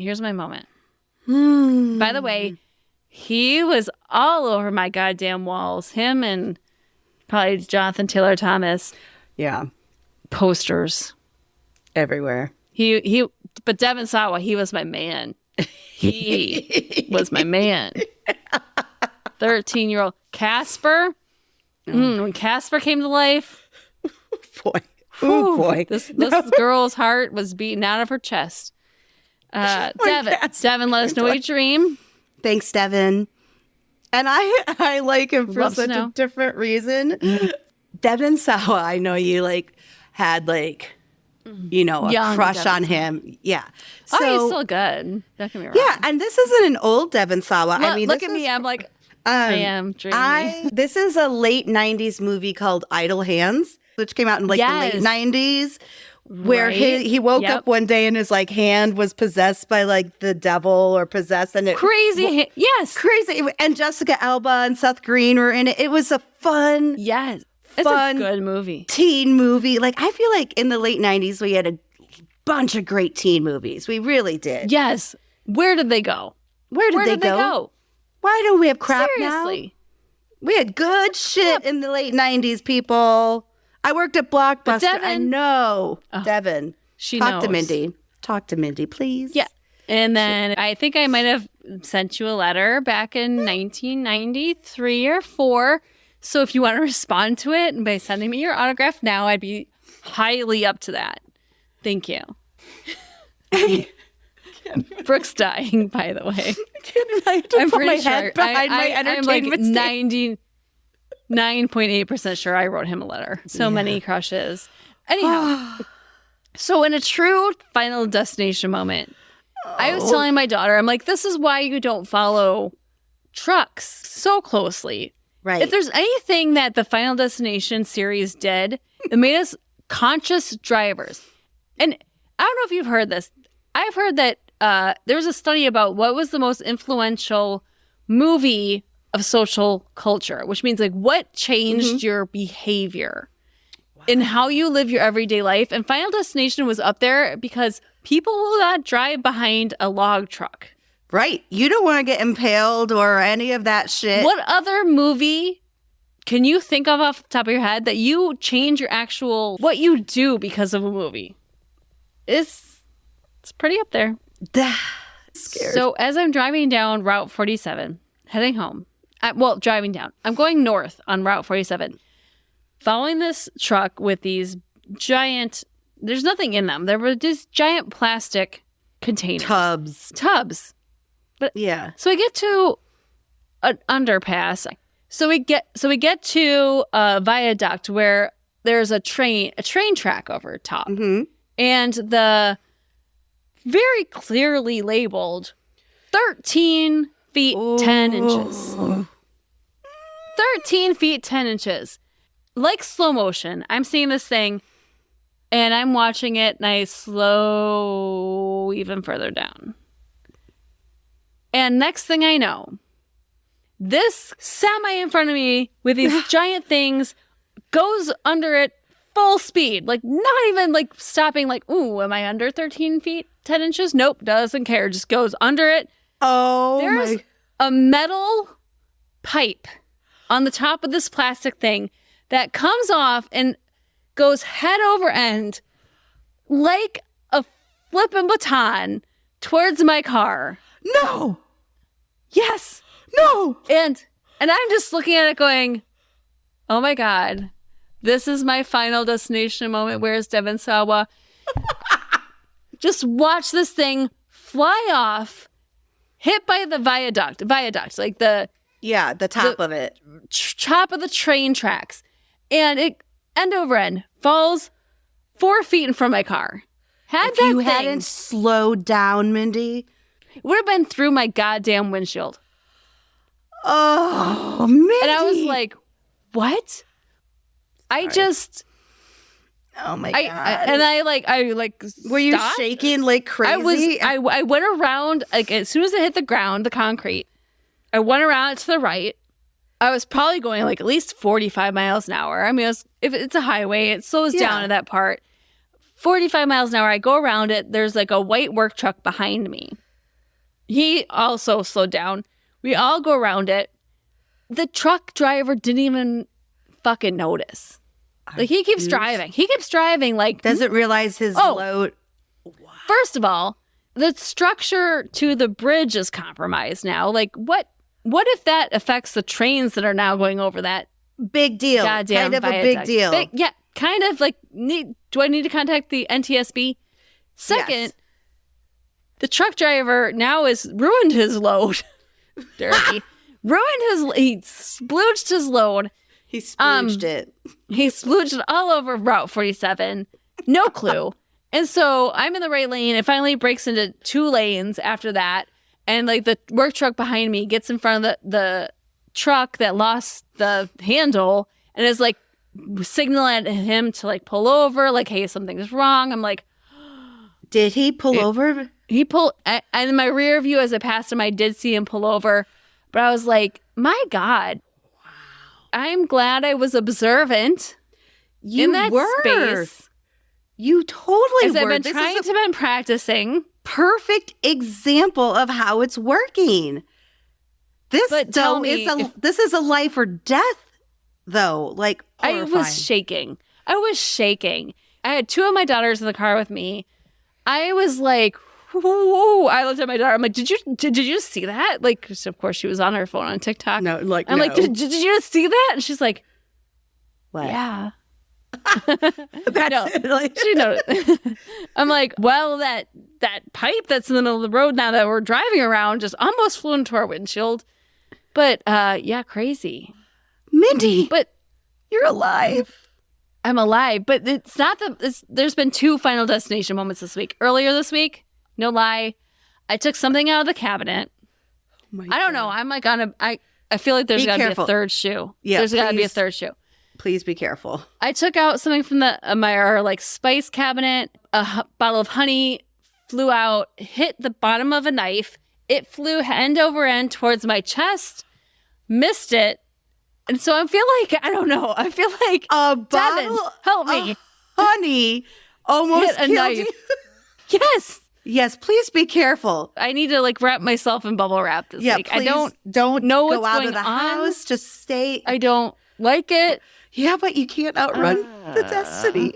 By the way, he was all over my goddamn walls. Him and probably Jonathan Taylor Thomas. Yeah. Posters. Everywhere. But Devin Sawa, he was my man. He was my man. 13-year-old Casper. When Casper came to life. Boy. Oh, boy. This girl's heart was beating out of her chest. Devin, let us know what you dream. Thanks, Devin. And I like him for such a different reason. Devin Sawa, I know you had a crush on him. Yeah. So, he's still good. Don't get me wrong. Yeah, and this isn't an old Devin Sawa. Look at me. I'm like, I am dreaming. This is a late 90s movie called Idle Hands, which came out in the late 90s. Where he woke up one day and his hand was possessed by the devil or possessed, and it crazy. And Jessica Alba and Seth Green were in it. It was a fun, it's a good movie, teen movie. I feel like in the late 90s we had a bunch of great teen movies. We really did. Yes. Where did they go? Where did they go? Why don't we have crap Seriously. now? We had good shit in the late 90s, people. I worked at Blockbuster. Devin, I know. Devin. She knows. Talk to Mindy, please. Yeah. And then I think I might have sent you a letter back in 1993 or 4. So if you want to respond to it by sending me your autograph now, I'd be highly up to that. Thank you. Brooke's dying, by the way. I'm pretty sure. I'm like 99.8% sure I wrote him a letter. So many crushes. Anyhow, so in a true Final Destination moment, I was telling my daughter, I'm like, this is why you don't follow trucks so closely. Right. If there's anything that the Final Destination series did, it made us conscious drivers. And I don't know if you've heard this. I've heard that there was a study about what was the most influential movie of social culture, which means what changed your behavior and how you live your everyday life. And Final Destination was up there because people will not drive behind a log truck. Right. You don't want to get impaled or any of that shit. What other movie can you think of off the top of your head that you change your actual, what you do because of a movie? It's pretty up there. Scared. So as I'm driving down Route 47, heading home, driving down, I'm going north on Route 47, following this truck with these giant, there's nothing in them. There were these giant plastic containers. Tubs. But yeah. So we get to an underpass. So we get to a viaduct where there's a train track over top. Mm-hmm. And the very clearly labeled 13 feet 10 inches. 13 feet 10 inches. Like slow motion. I'm seeing this thing and I'm watching it and I slow even further down. And next thing I know, this semi in front of me with these giant things goes under it full speed. Like, not even like stopping, like, ooh, am I under 13 feet, 10 inches? Nope, doesn't care. Just goes under it. Oh, there's a metal pipe on the top of this plastic thing that comes off and goes head over end like a flippin' baton towards my car. No. Yes. No. And I'm just looking at it going, oh my God, this is my final destination moment. Where's Devon Sawa? Just watch this thing fly off, hit by the viaduct, like the top of it. Top of the train tracks. And it end over end falls 4 feet in front of my car. If you hadn't slowed down, Mindy, it would have been through my goddamn windshield. Oh, Mindy. And I was like, what? Sorry. Oh my God. I were you stopped. shaking like crazy? I went around, like, as soon as it hit the ground, the concrete, I went around to the right. I was probably going like at least 45 miles an hour. I mean, if it's a highway, it slows down at that part. 45 miles an hour. I go around it. There's like a white work truck behind me. He also slowed down. We all go around it. The truck driver didn't even fucking notice. Like, he keeps driving. He keeps driving like... Doesn't realize his load. Wow. First of all, the structure to the bridge is compromised now. Like, what if that affects the trains that are now going over that? Big deal. Goddamn kind of viaduct. A big deal. Yeah, kind of like, do I need to contact the NTSB? Second, the truck driver now has ruined his load. Dirty. He splooged his load. He splooged it. He splooged it all over Route 47. No clue. And so I'm in the right lane. It finally breaks into 2 lanes after that. And like the work truck behind me gets in front of the truck that lost the handle and is like signaling at him to like pull over, like, hey, something's wrong. I'm like, did he pull over? He pulled, and in my rear view as I passed him, I did see him pull over. But I was like, my God. Wow. I'm glad I was observant in that space. You totally were. I've been practicing. Perfect example of how it's working. This is a life or death, though. Like, horrifying. I was shaking. I had 2 of my daughters in the car with me. I was like, whoa. I looked at my daughter. I'm like, did you see that? Like, of course, she was on her phone on TikTok. No, like, I'm like, did you see that? And she's like, what? Yeah. That's it. Like, she noticed. I'm like, well, that pipe that's in the middle of the road now that we're driving around just almost flew into our windshield. But yeah, crazy. Mindy, but you're alive. I'm alive, but it's not there's been 2 Final Destination moments this week. Earlier this week, no lie, I took something out of the cabinet. Oh I don't know. I'm like I feel like there's got to be a third shoe. Yeah, there's got to be a third shoe. Please be careful. I took out something from our like spice cabinet. A bottle of honey flew out, hit the bottom of a knife. It flew end over end towards my chest, missed it. And so I feel like, I don't know. I feel like a Devin, bottle help me. Of honey almost hit a killed knife. you. Yes. Yes, please be careful. I need to like wrap myself in bubble wrap this week. Please I don't know what's go out going of the on. house. Just stay. I don't like it. Yeah, but you can't outrun the destiny.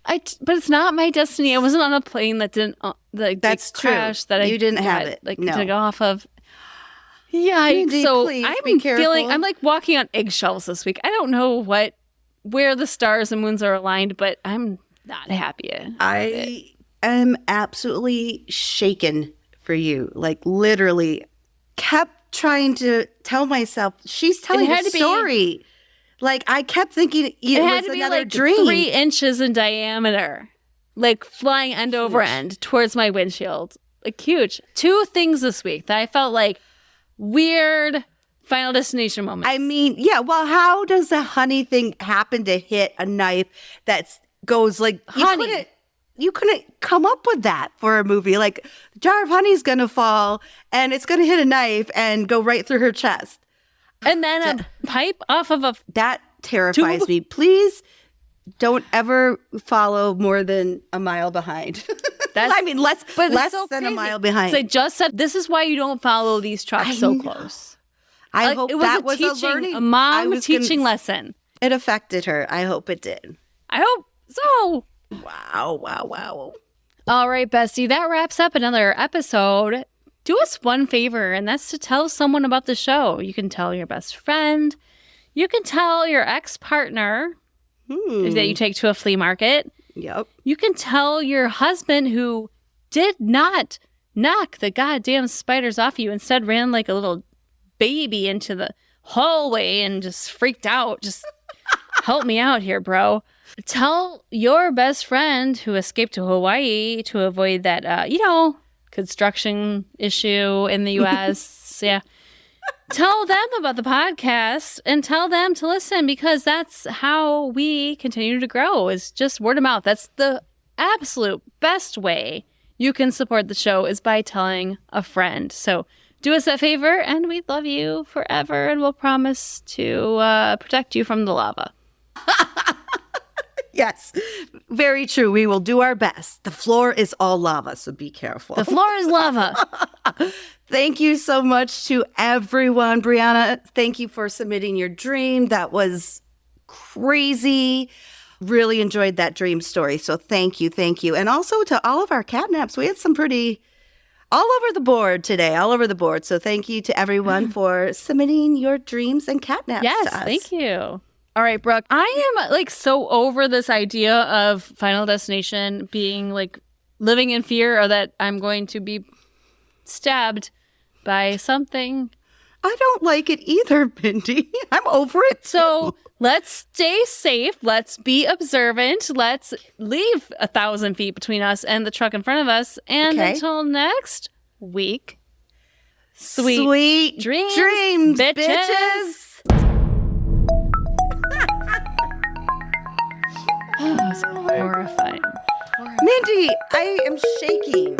But it's not my destiny. I wasn't on a plane that didn't that's crash true. that you didn't have got, it. Like no. to go off of. Yeah, Mindy, so please I'm be careful. I'm like walking on eggshells this week. I don't know where the stars and moons are aligned, but I'm not happy. I am absolutely shaken for you. Like, literally kept trying to tell myself she's telling a story. Like, I kept thinking it had was to be another like dream. 3 inches in diameter, like flying end over end towards my windshield. Like, huge. 2 things this week that I felt like weird Final Destination moments. I mean, yeah, well, how does a honey thing happen to hit a knife that goes like... Honey. you couldn't come up with that for a movie. Like, the jar of honey's going to fall and it's going to hit a knife and go right through her chest. And then a pipe off of a... That terrifies me. Please don't ever follow more than a mile behind. Less so than crazy. a mile behind. So I just said, this is why you don't follow these trucks so close. I hope that was a learning. A mom teaching lesson. It affected her. I hope it did. I hope so. Wow. All right, Bestie, that wraps up another episode. Do us one favor, and that's to tell someone about the show. You can tell your best friend. You can tell your ex-partner that you take to a flea market. Yep. You can tell your husband who did not knock the goddamn spiders off you, instead ran like a little baby into the hallway and just freaked out. Just help me out here, bro. Tell your best friend who escaped to Hawaii to avoid that, construction issue in the U.S. Yeah. Tell them about the podcast and tell them to listen, because that's how we continue to grow, is just word of mouth. That's the absolute best way you can support the show, is by telling a friend. So do us that favor, and we love you forever, and we'll promise to protect you from the lava. Yes, very true. We will do our best. The floor is all lava, so be careful. The floor is lava. Thank you so much to everyone. Brianna, thank you for submitting your dream. That was crazy. Really enjoyed that dream story. So thank you. And also to all of our catnaps. We had some pretty all over the board today, So thank you to everyone for submitting your dreams and catnaps to us. Thank you. All right, Brooke, I am so over this idea of Final Destination being living in fear, or that I'm going to be stabbed by something. I don't like it either, Mindy. I'm over it. So let's stay safe. Let's be observant. Let's leave 1,000 feet between us and the truck in front of us. And until next week, sweet dreams, bitches. That was horrifying. Mindy, I am shaking.